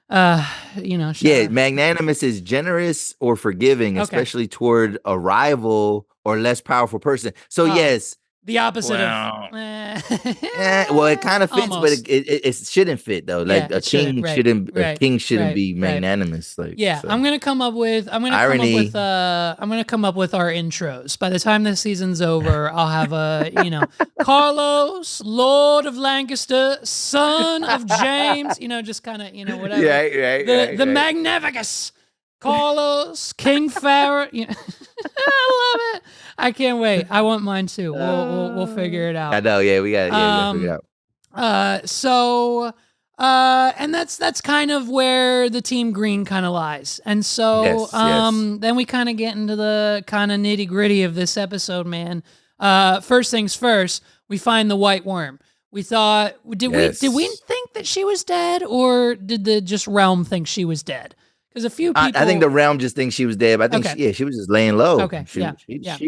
Speaker 1: Magnanimous is generous or forgiving, especially toward a rival or less powerful person. So yes.
Speaker 2: The opposite
Speaker 1: of it kind of fits, but it shouldn't fit though. Like a king shouldn't be magnanimous. Like
Speaker 2: I'm gonna come up with our intros. By the time this season's over, I'll have Carlos, Lord of Lancaster, son of James. Just kind of whatever. The Magnificus. Carlos, King Farrah. I love it. I can't wait. I want mine too. We'll figure it out.
Speaker 1: I know. Yeah, we got to figure it
Speaker 2: out. And that's kind of where the Team Green kind of lies. And so, then we kind of get into the kind of nitty gritty of this episode, man. First things first, we find the White Worm. We thought, did we think that she was dead, or did the just realm think she was dead? Because a few people,
Speaker 1: I think the realm just thinks she was dead. But I think she was just laying low.
Speaker 2: Okay,
Speaker 1: she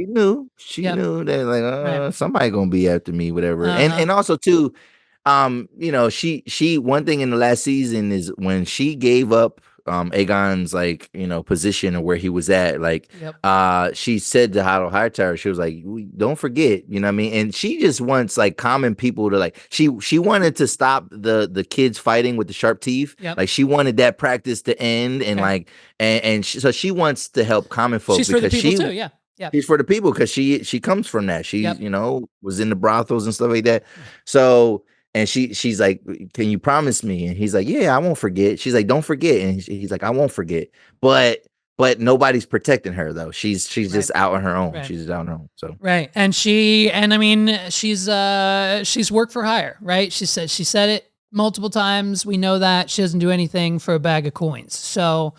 Speaker 1: knew that like somebody gonna be after me, whatever. And also too, you know, she one thing in the last season is when she gave up Aegon's like, you know, position or where he was at, like she said to Otto Hightower, she was like, don't forget, you know what I mean? And she just wants like common people to like she wanted to stop the kids fighting with the sharp teeth. Like she wanted that practice to end and like so she wants to help common folk.
Speaker 2: She's
Speaker 1: because
Speaker 2: for the people too, yeah.
Speaker 1: She's for the people because she comes from that. She you know, was in the brothels and stuff like that. So and she's like, can you promise me? And he's like, yeah, I won't forget. She's like, don't forget. And he's like, I won't forget. But nobody's protecting her though. She's just out on her own. She's just out on her own. So
Speaker 2: and I mean she's work for hire, right? She said it multiple times. We know that she doesn't do anything for a bag of coins. So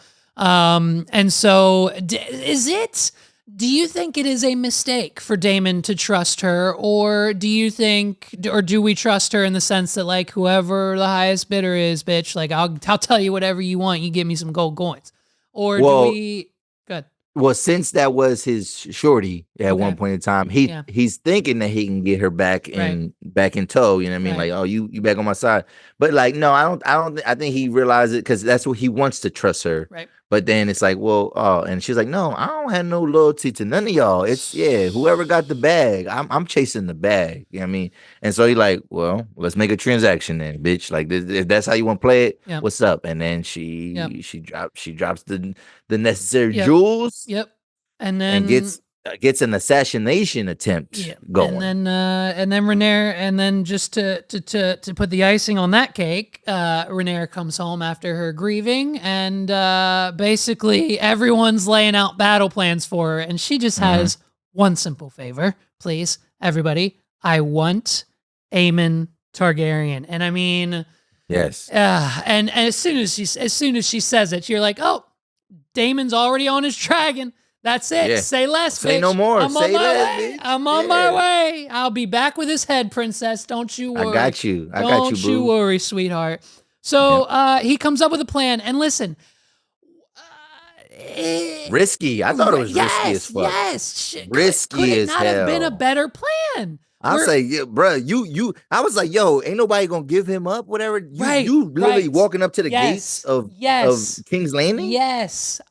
Speaker 2: do you think it is a mistake for Daemon to trust her, or do we trust her in the sense that like whoever the highest bidder is, bitch, like I'll tell you whatever you want, you give me some gold coins, or do we? Good.
Speaker 1: Well, since that was his shorty at one point in time, he's thinking that he can get her back in tow. You know what I mean? Like, oh, you back on my side. But like, no, I think he realized it because that's what he wants to trust her.
Speaker 2: Right.
Speaker 1: But then it's like, well, and she's like, no, I don't have no loyalty to none of y'all. It's whoever got the bag. I'm chasing the bag. You know what I mean? And so he's like, well, let's make a transaction then, bitch. Like if that's how you want to play it, what's up? And then she drops the necessary jewels.
Speaker 2: Yep. And then
Speaker 1: gets an assassination attempt going.
Speaker 2: And then Rhaenyra, and then just to put the icing on that cake, Rhaenyra comes home after her grieving, and basically everyone's laying out battle plans for her, and she just has one simple favor, please, everybody. I want Aemon Targaryen, and I mean,
Speaker 1: yes.
Speaker 2: And as soon as she says it, you're like, oh, Daemon's already on his dragon. That's it. Yeah. Say less,
Speaker 1: Say
Speaker 2: bitch.
Speaker 1: no more.
Speaker 2: I'm
Speaker 1: Say
Speaker 2: on my
Speaker 1: less,
Speaker 2: way.
Speaker 1: bitch.
Speaker 2: I'm on my way. I'll be back with his head, princess. Don't you worry.
Speaker 1: I got you.
Speaker 2: Don't you worry, sweetheart. So he comes up with a plan. And listen.
Speaker 1: Risky. I thought it was risky as fuck.
Speaker 2: Yes.
Speaker 1: Risky as hell.
Speaker 2: Could it not have been a better plan?
Speaker 1: I'll say, yeah, bro, I was like, yo, ain't nobody gonna give him up, whatever. You literally walking up to the gates of King's Landing?
Speaker 2: Yes.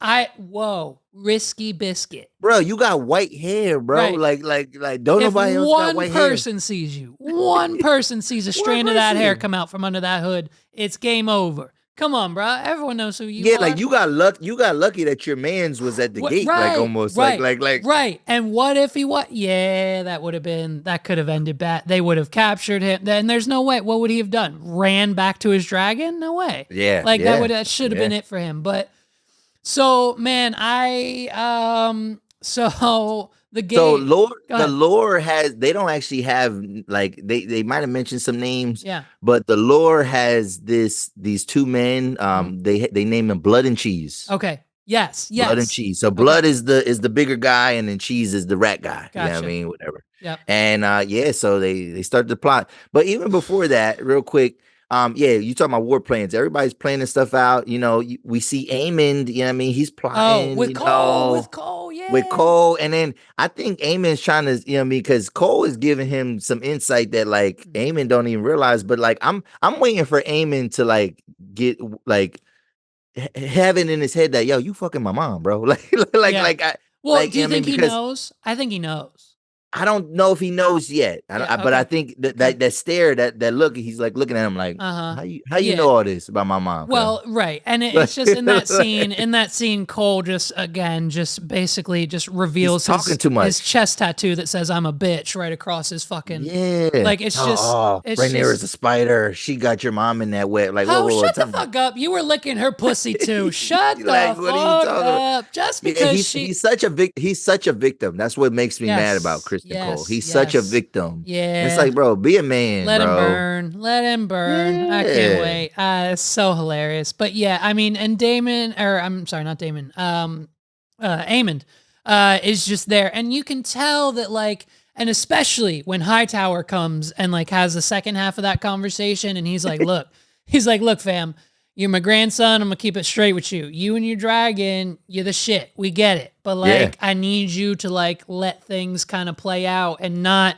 Speaker 2: Risky biscuit.
Speaker 1: Bro, you got white hair, bro. Like, don't nobody else got white hair.
Speaker 2: One person sees you. One person sees a strand of that hair come out from under that hood. It's game over. Come on, bro. Everyone knows who you are.
Speaker 1: Yeah, like you got lucky that your man's was at the gate, like almost like.
Speaker 2: Right. And what if he was? Yeah, that could have ended bad. They would have captured him. Then there's no way. What would he have done? Ran back to his dragon? No way.
Speaker 1: Yeah.
Speaker 2: That should have been it for him. But so man, the game.
Speaker 1: So the lore they don't actually have like they might have mentioned some names.
Speaker 2: Yeah.
Speaker 1: But the lore has these two men. They name them Blood and Cheese.
Speaker 2: Okay. Yes.
Speaker 1: Blood and Cheese. So Blood is the bigger guy, and then Cheese is the rat guy.
Speaker 2: Gotcha.
Speaker 1: You know what I mean? Whatever.
Speaker 2: Yeah.
Speaker 1: And so they start the plot. But even before that, real quick. You talking about war plans. Everybody's planning stuff out. You know, we see Aemond, you know what I mean? He's plotting.
Speaker 2: With Cole, yeah.
Speaker 1: With Cole. And then I think Aemond's trying to, you know what I mean? Because Cole is giving him some insight that like Aemond don't even realize. But like I'm waiting for Aemond to like get like have it in his head that, yo, you fucking my mom, bro.
Speaker 2: Do you think he knows? I think he knows.
Speaker 1: I don't know if he knows yet, but I think that stare, that look, he's like looking at him like, how you know all this about my mom?
Speaker 2: Well, right, and it's just in that scene. In that scene, Cole just basically reveals his chest tattoo that says "I'm a bitch" right across his fucking like it's just.
Speaker 1: Rhaenyra's a spider. She got your mom in that way. Like,
Speaker 2: shut the fuck up! You were licking her pussy too. Shut the fuck up! Just because
Speaker 1: he's such a victim. That's what makes me mad about Chris. Nicole. He's such a victim.
Speaker 2: Yeah.
Speaker 1: It's like, bro, be a man.
Speaker 2: Let him burn.
Speaker 1: Yeah.
Speaker 2: I can't wait. It's so hilarious. But yeah, I mean, and Aemond is just there. And you can tell that like, and especially when Hightower comes and like has the second half of that conversation and he's like, look, fam, you're my grandson. I'm going to keep it straight with you. You and your dragon, you're the shit. We get it. But like, I need you to like let things kind of play out and not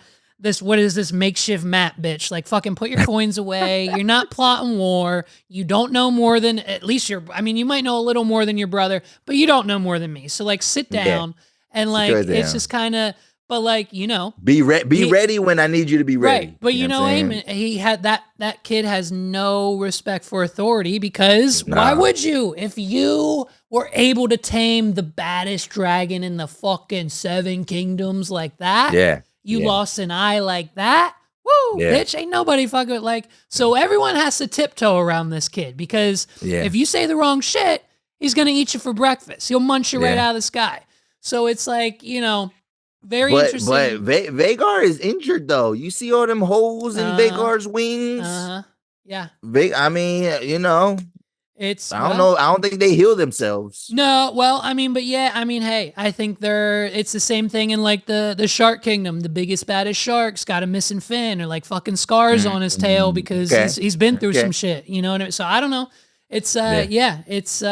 Speaker 2: what is this makeshift map, bitch? Like, fucking put your coins away. You're not plotting war. You don't know more than, at least you might know a little more than your brother, but you don't know more than me. So, like, sit down and, like, it's just kind of, but, like,
Speaker 1: be ready when I need you to be ready.
Speaker 2: Right. But, Aemon, he had that kid has no respect for authority because why would you? If you were able to tame the baddest dragon in the fucking 7 kingdoms like that, you lost an eye like that. Woo, bitch, ain't nobody fucking like. So everyone has to tiptoe around this kid because if you say the wrong shit, he's going to eat you for breakfast. He'll munch you right out of the sky. So it's like, very interesting.
Speaker 1: But Vhagar is injured though. You see all them holes in Vhagar's wings?
Speaker 2: Yeah.
Speaker 1: I mean,
Speaker 2: It's
Speaker 1: I don't know. I don't think they heal themselves.
Speaker 2: No, well, I mean, but hey, I think it's the same thing in like the shark kingdom. The biggest, baddest shark's got a missing fin or like fucking scars on his tail because he's been through some shit, So I don't know. It's it's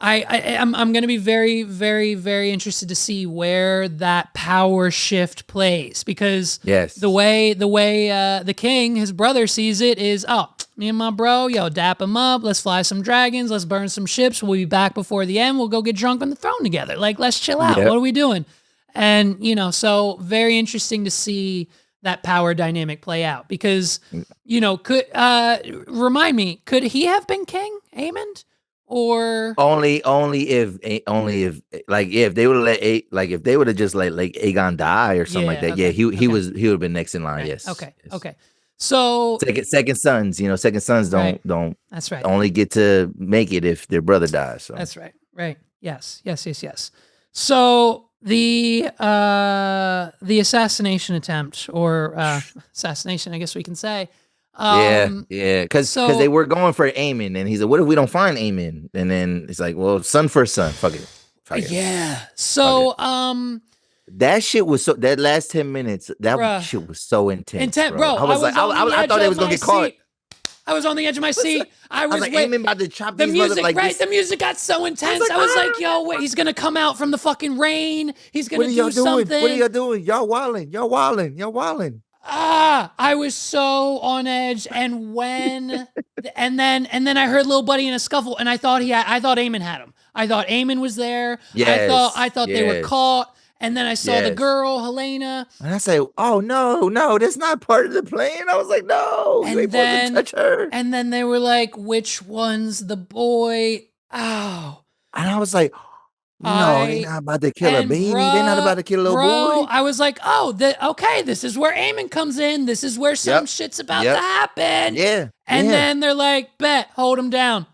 Speaker 2: I'm gonna be very, very, very interested to see where that power shift plays because the way the king, his brother, sees it is, me and my bro, dap him up. Let's fly some dragons. Let's burn some ships. We'll be back before the end. We'll go get drunk on the throne together. Like, let's chill out. What are we doing? And, so very interesting to see that power dynamic play out because, remind me, could he have been king, Aemond? Or
Speaker 1: only if they would have if they would have just let Aegon die or something like that. Okay, he would have been next in line.
Speaker 2: Okay.
Speaker 1: Yes.
Speaker 2: Okay. So
Speaker 1: second sons, second sons don't. That's right. Only get to make it if their brother dies. So.
Speaker 2: That's right. Right. Yes. So the assassination attempt or assassination, I guess we can say.
Speaker 1: Because they were going for Aemon, and he said, "What if we don't find Aemon?" And then it's like, "Well, son for son, fuck it."
Speaker 2: Yeah. So
Speaker 1: that shit was so. That last 10 minutes, shit was so intense, bro. I was I thought they was gonna get caught.
Speaker 2: I was on the edge of my seat. I was
Speaker 1: like, Aemon about to chop
Speaker 2: the
Speaker 1: these
Speaker 2: music,
Speaker 1: like
Speaker 2: right?
Speaker 1: this.
Speaker 2: The music got so intense. I was like, yo, wait, he's gonna come out from the fucking rain. He's gonna do something.
Speaker 1: What are y'all doing? Y'all wilding.
Speaker 2: I was so on edge, and when, and then I heard little buddy in a scuffle, and I thought Aemon had him. I thought Aemon was there.
Speaker 1: Yes,
Speaker 2: I thought they were caught, and then I saw the girl Helena,
Speaker 1: and I say, "Oh no, that's not part of the plan." I was like, "No, you ain't supposed to touch her."
Speaker 2: And then they were like, "Which one's the boy?" Oh,
Speaker 1: and I was like, "No, they're not about to kill a baby. They're not about to kill a little boy."
Speaker 2: I was like, okay, this is where Aemon comes in. This is where some shit's about to happen.
Speaker 1: Yeah.
Speaker 2: And then they're like, bet, hold him down.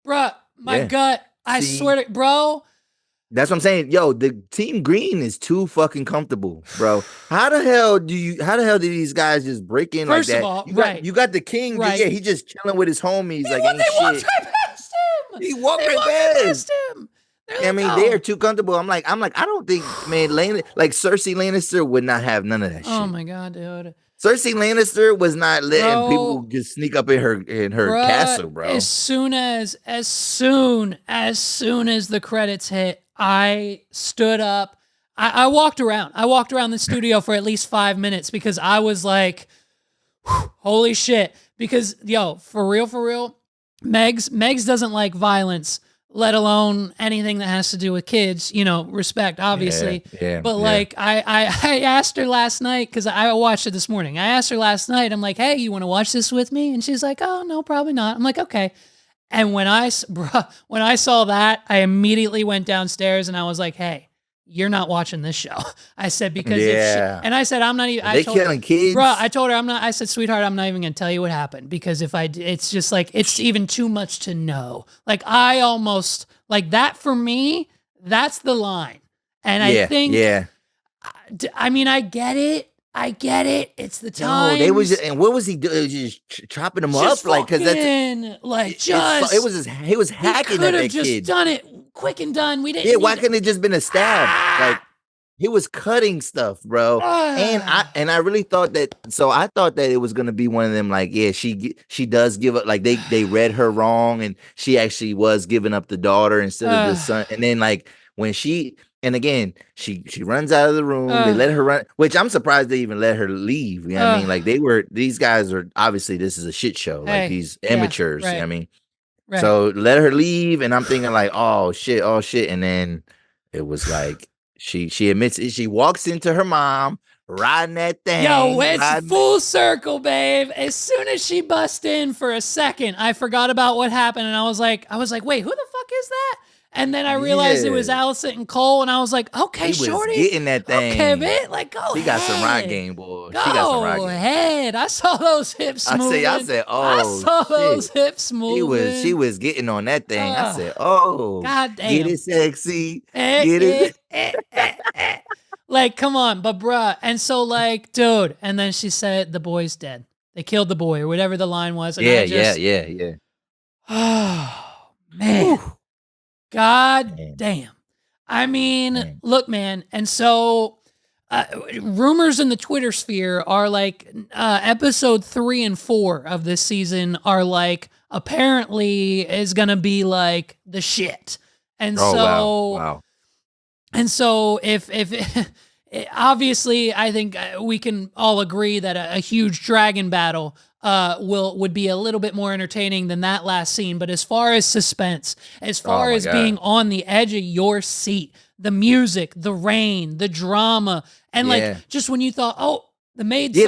Speaker 2: Bruh, my gut, I swear to, bro.
Speaker 1: That's what I'm saying. Yo, the Team Green is too fucking comfortable, bro. How the hell did these guys just break in like that?
Speaker 2: First of all,
Speaker 1: you got the king. Right. Yeah, he just chilling with his homies.
Speaker 2: They walked right past him.
Speaker 1: He walked right past him. I mean, they are too comfortable. I'm like, I don't think, man, Cersei Lannister would not have none of that shit.
Speaker 2: Oh my god, dude.
Speaker 1: Cersei Lannister was not letting people just sneak up in her castle, bro.
Speaker 2: As soon as the credits hit, I stood up. I walked around. I walked around the studio for at least 5 minutes because I was like, holy shit. Because for real, Megs doesn't like violence, let alone anything that has to do with kids, respect, obviously. But like, I asked her last night, because I watched it this morning. I asked her last night, I'm like, hey, you want to watch this with me? And she's like, oh, no, probably not. I'm like, okay. And when I saw that, I immediately went downstairs and I was like, hey, you're not watching this show. I said, because and I said, I'm not even,
Speaker 1: they killing kids.
Speaker 2: Bro, I told her, I said, sweetheart, I'm not even going to tell you what happened because it's just like, it's even too much to know. Like I almost, like that for me, that's the line. And I think, I mean, I get it. It's the time.
Speaker 1: No, and what was he doing? Just chopping them up, like because
Speaker 2: that's
Speaker 1: it was he was hacking at that kid.
Speaker 2: Could have just done it quick and done. We didn't.
Speaker 1: Yeah, why couldn't it just been a stab? Like he was cutting stuff, bro. And I really thought that. So I thought that it was gonna be one of them. Like, yeah, she does give up. Like they read her wrong, and she actually was giving up the daughter instead of the son. And then like when she. And again, she runs out of the room. They let her run, which I'm surprised they even let her leave. You know what I mean? Like these guys are obviously this is a shit show. Like these amateurs.
Speaker 2: Right.
Speaker 1: You know what I mean?
Speaker 2: Right.
Speaker 1: So let her leave, and I'm thinking like, oh shit, and then it was like she admits it. She walks into her mom riding that thing.
Speaker 2: Yo, it's full circle, babe. As soon as she bust in for a second, I forgot about what happened, and I was like, wait, who the fuck is that? And then I realized it was Alicent and Cole, and I was like, okay,
Speaker 1: he
Speaker 2: shorty,
Speaker 1: was getting that thing.
Speaker 2: Okay, man, like go ahead.
Speaker 1: She got some rock game, boy.
Speaker 2: She got some rock game. Go ahead. I saw those hips moving.
Speaker 1: I said, oh,
Speaker 2: I saw those hips moving.
Speaker 1: She was getting on that thing. I said, oh,
Speaker 2: God damn,
Speaker 1: get it sexy, get it.
Speaker 2: Like, come on, but bruh. And so, like, dude, and then she said, the boy's dead. They killed the boy, or whatever the line was. And
Speaker 1: yeah.
Speaker 2: Oh, man. Ooh. God damn. I mean, look, man. And so, rumors in the Twitter sphere are like, episode 3 and 4 of this season are like, apparently is going to be like the shit. And
Speaker 1: wow.
Speaker 2: And so if obviously I think we can all agree that a huge dragon battle would be a little bit more entertaining than that last scene. But as far as suspense, as far as being on the edge of your seat, the music, the rain, the drama, and like just when you thought, oh, the maid song.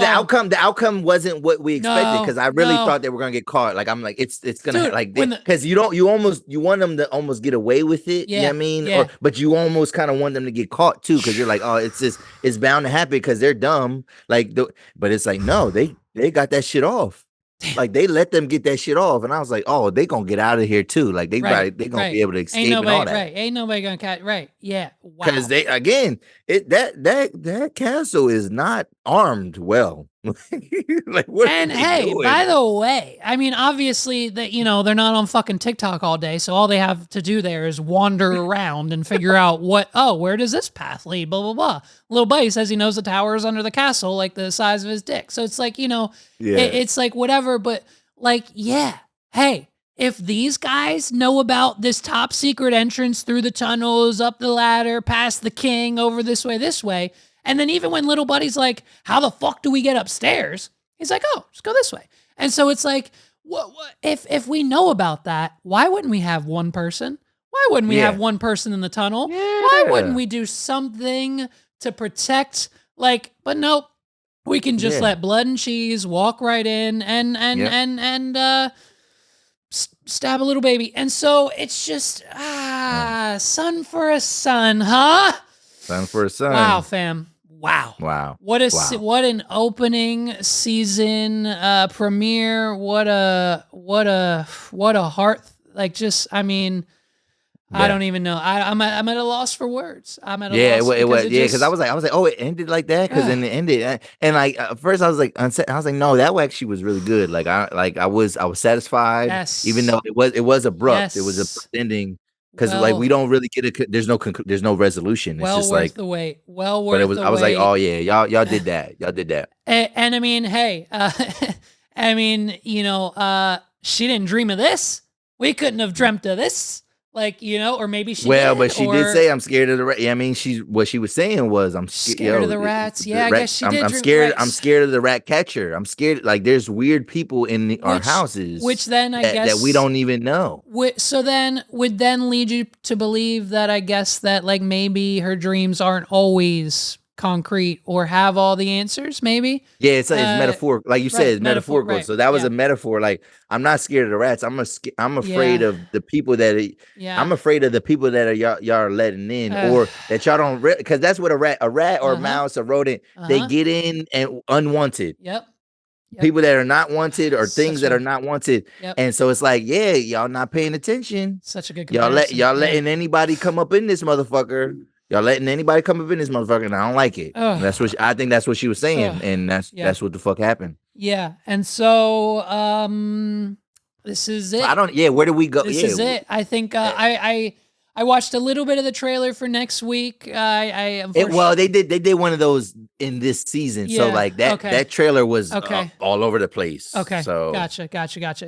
Speaker 1: The outcome wasn't what we expected, because I really thought they were gonna get caught. Like I'm like, it's gonna because you want them to almost get away with it. You know what I mean? But you almost kind of want them to get caught too, because you're like, oh, it's bound to happen because they're dumb. Like but it's like, no, they got that shit off. Damn. Like they let them get that shit off, and I was like, "Oh, they gonna get out of here too. Like they gonna be able to escape and all that.
Speaker 2: Right? Ain't nobody gonna catch. Right? Yeah. Wow.
Speaker 1: Because they that castle is not armed well. Like what?
Speaker 2: And hey, doing? By the way, I mean, obviously that they're not on fucking TikTok all day, so all they have to do there is wander around and figure out where does this path lead? Blah blah blah. Little buddy says he knows the tower is under the castle, like the size of his dick. So it's like it's like whatever, but like hey. If these guys know about this top secret entrance through the tunnels, up the ladder, past the king, over this way, and then even when little buddy's like, how the fuck do we get upstairs? He's like, oh, just go this way. And so it's like, what if we know about that, why wouldn't we have one person? Why wouldn't we have one person in the tunnel? Yeah. Why wouldn't we do something to protect, but nope, we can just let Blood and Cheese walk right in and stab a little baby. And so it's just son for a son, huh?
Speaker 1: Son for a son.
Speaker 2: Wow, fam. Wow. What an opening season premiere. What a heart, I don't even know. I'm at a loss for words. I'm at a loss.
Speaker 1: Because I was like, oh, it ended like that, because then it ended, and like at first I was like, no, that actually was really good. I was satisfied, even though it was abrupt. Yes. It was a ending, because we don't really get there's no resolution. It's just
Speaker 2: worth the wait. Well worth.
Speaker 1: But I was like, oh yeah, y'all did that. Y'all did that.
Speaker 2: And I mean, hey, she didn't dream of this. We couldn't have dreamt of this. Or maybe she did,
Speaker 1: but she did say, I'm scared of the rat. I mean, what she was saying was, I'm
Speaker 2: scared of the rats. I guess she did.
Speaker 1: I'm scared of the rat catcher. I'm scared. There's weird people in our houses,
Speaker 2: which then I guess
Speaker 1: that we don't even know.
Speaker 2: So then would lead you to believe that I guess that maybe her dreams aren't always concrete or have all the answers, maybe.
Speaker 1: Yeah, it's metaphorical, like you said, it's metaphorical. Right. So that was a metaphor. Like, I'm not scared of the rats. I'm afraid of the people that I'm afraid of the people that are y'all are letting in, or that y'all don't, because that's what a rat or a mouse, a rodent, they get in and unwanted.
Speaker 2: Yep.
Speaker 1: People that are not wanted, or things that are not wanted. Yep. And so it's like, y'all not paying attention.
Speaker 2: Such a good comparison.
Speaker 1: Y'all letting anybody come up in this motherfucker. Y'all letting anybody come up in this motherfucker, and I don't like it. That's what I think. That's what she was saying, and that's what the fuck happened.
Speaker 2: Yeah, and so this is it.
Speaker 1: Where do we go?
Speaker 2: This is it. I think I I watched a little bit of the trailer for next week.
Speaker 1: Well, they did one of those in this season, so like that trailer was all over the place.
Speaker 2: Okay,
Speaker 1: so
Speaker 2: gotcha.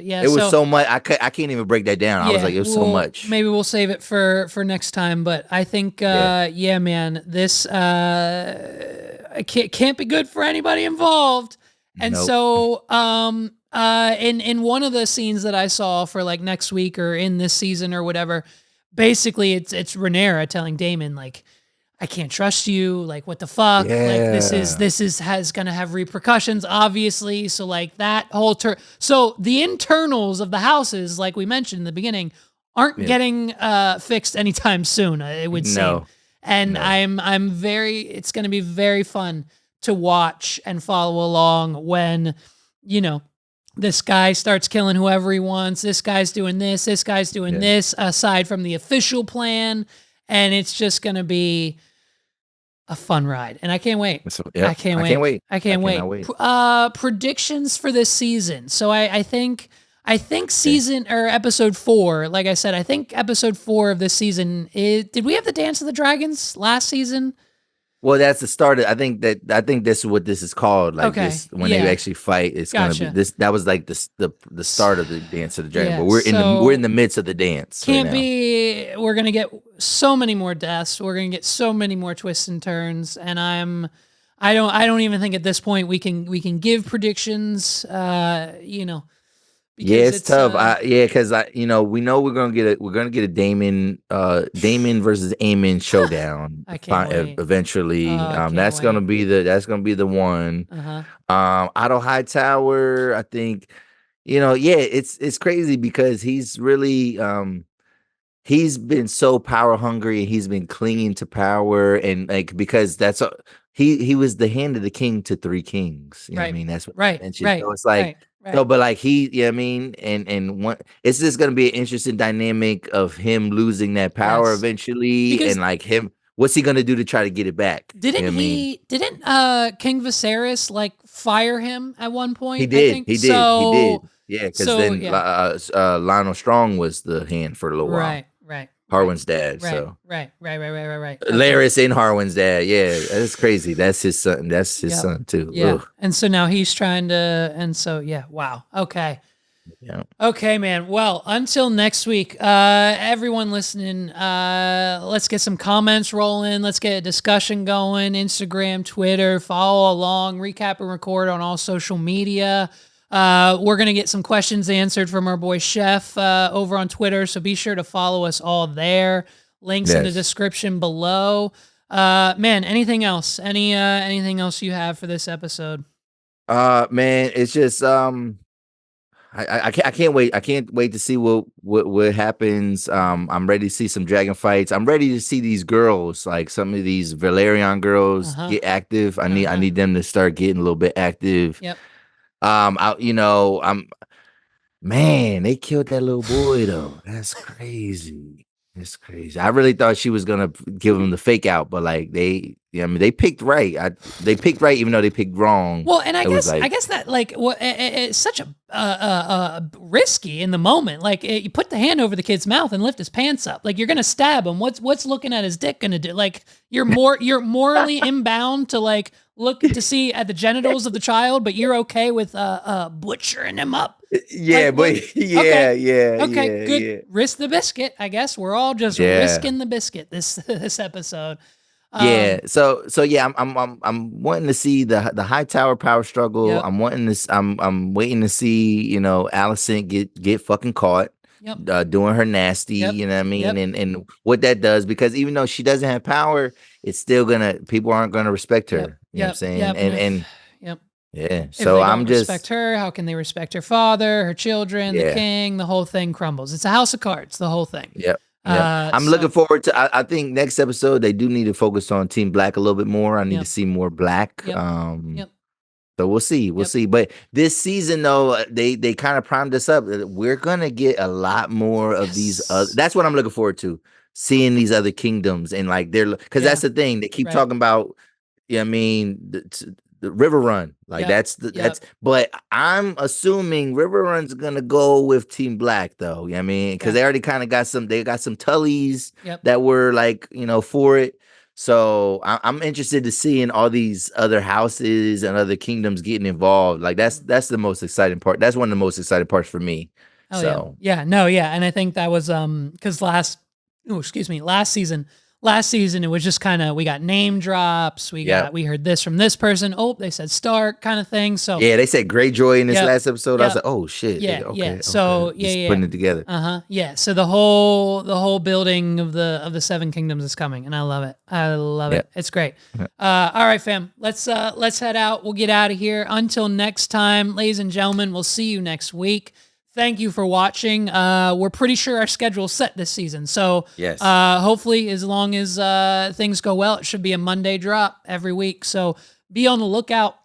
Speaker 2: Yeah,
Speaker 1: it was so much. I can't even break that down. I was like, it was so much.
Speaker 2: Maybe we'll save it for next time. But I think, man, this can't be good for anybody involved. And so, in one of the scenes that I saw for like next week or in this season or whatever, basically it's Rhaenyra telling Daemon like, I can't trust you. Like, what the fuck?
Speaker 1: Yeah.
Speaker 2: Like, this is gonna have repercussions, obviously. So like that whole so the internals of the houses, like we mentioned in the beginning, aren't getting fixed anytime soon. It would seem. And it's gonna be very fun to watch and follow along when, this guy starts killing whoever he wants. This guy's doing this. This guy's doing this, aside from the official plan. And it's just going to be a fun ride. And I can't wait. I can't wait. I can't wait. Predictions for this season. So I think season or episode 4, like I said, I think episode 4 of this season did we have the Dance of the Dragons last season?
Speaker 1: Well, that's the start. I think this is what this is called. Like this, when they actually fight, it's gonna be this. That was like the start of the Dance of the Dragon. But we're in the midst of the dance.
Speaker 2: Can't be. We're gonna get so many more deaths. We're gonna get so many more twists and turns. And I don't even think at this point we can give predictions.
Speaker 1: It's tough. Because we know we're gonna get a Daemon versus Aemon showdown.
Speaker 2: I can't wait.
Speaker 1: Eventually. That's gonna be the one. Otto Hightower, I think. It's crazy because he's really he's been so power hungry and he's been clinging to power, and like because that's he was the hand of the king to 3 kings. You know what I mean? That's what
Speaker 2: right.
Speaker 1: So it's like. Right. So, but like and one, it's just gonna be an interesting dynamic of him losing that power eventually, because, and like him, what's he gonna do to try to get it back?
Speaker 2: Didn't King Viserys like fire him at one point?
Speaker 1: He did. He did. Yeah, because then Lionel Strong was the hand for a little while.
Speaker 2: Right.
Speaker 1: Harwin's dad.
Speaker 2: Right.
Speaker 1: Larys and Harwin's dad. Yeah, that's crazy. That's his son. That's his son too.
Speaker 2: Yeah.
Speaker 1: Ugh.
Speaker 2: And so now he's trying to. And so wow. Okay.
Speaker 1: Yeah.
Speaker 2: Okay, man. Well, until next week, everyone listening, let's get some comments rolling. Let's get a discussion going. Instagram, Twitter, follow along, recap and record on all social media. We're going to get some questions answered from our boy Chef over on Twitter, so be sure to follow us all there. Links in the description below. Man, anything else? Anything else you have for this episode?
Speaker 1: Man, it's just I can't wait. I can't wait to see what happens. I'm ready to see some dragon fights. I'm ready to see these girls, like some of these Valerian girls, get active. I need them to start getting a little bit active.
Speaker 2: Yep.
Speaker 1: Man, they killed that little boy though. That's crazy. It's crazy. I really thought she was gonna give him the fake out, but like they picked right. They picked right, even though they picked wrong.
Speaker 2: Well, and I guess that like it's such a risky in the moment. Like you put the hand over the kid's mouth and lift his pants up. Like you're gonna stab him. What's looking at his dick gonna do? Like you're morally inbound to like look to see at the genitals of the child, but you're okay with butchering him up.
Speaker 1: Yeah,
Speaker 2: like,
Speaker 1: okay,
Speaker 2: good.
Speaker 1: Yeah.
Speaker 2: Risk the biscuit. I guess we're all just risking the biscuit this episode.
Speaker 1: So I'm wanting to see the high tower power struggle.
Speaker 2: Yep.
Speaker 1: I'm wanting this. I'm waiting to see Alicent get fucking caught.
Speaker 2: Yep.
Speaker 1: Doing her nasty.
Speaker 2: Yep.
Speaker 1: You know what I mean?
Speaker 2: Yep.
Speaker 1: And what that does, because even though she doesn't have power, it's still people aren't gonna respect her.
Speaker 2: Yep.
Speaker 1: You know what I'm saying?
Speaker 2: Yep.
Speaker 1: And
Speaker 2: yep.
Speaker 1: Yeah.
Speaker 2: If
Speaker 1: So
Speaker 2: they
Speaker 1: I'm
Speaker 2: don't
Speaker 1: just
Speaker 2: respect her. How can they respect her father, her children, the king? The whole thing crumbles. It's a house of cards. The whole thing.
Speaker 1: Yep. I'm looking forward to. I think next episode they do need to focus on Team Black a little bit more. I need to see more Black.
Speaker 2: Yep.
Speaker 1: So we'll see. We'll see. But this season, though, they kind of primed us up. We're gonna get a lot more of these. That's what I'm looking forward to. Seeing these other kingdoms and like because that's the thing. They keep talking about. I mean, the River Run. Like that's but I'm assuming River Run's gonna go with Team Black though. You know what I mean? Because they already kind of got some Tullys that were like, for it. So I'm interested to seeing all these other houses and other kingdoms getting involved. Like that's the most exciting part. That's one of the most exciting parts for me.
Speaker 2: Oh, so and I think that was because last season it was just kind of, we got name drops, we heard this from this person, they said Stark kind of thing. So
Speaker 1: they said Greyjoy in this last episode. I was like, oh shit.
Speaker 2: So
Speaker 1: putting it together.
Speaker 2: So the whole building of the Seven Kingdoms is coming, and I love it. It's great. All right, fam, let's head out. We'll get out of here. Until next time, ladies and gentlemen, we'll see you next week. Thank you for watching. We're pretty sure our schedule's set this season. So hopefully, as long as things go well, it should be a Monday drop every week. So be on the lookout.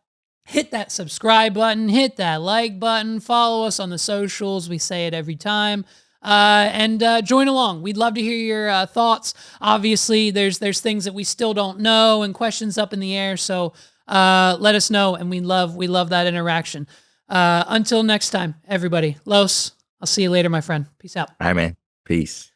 Speaker 2: Hit that subscribe button. Hit that like button. Follow us on the socials. We say it every time. And join along. We'd love to hear your thoughts. Obviously, there's things that we still don't know and questions up in the air. So let us know, and we love that interaction. Until next time, everybody. Los, I'll see you later, my friend. Peace out.
Speaker 1: All right, man. Peace.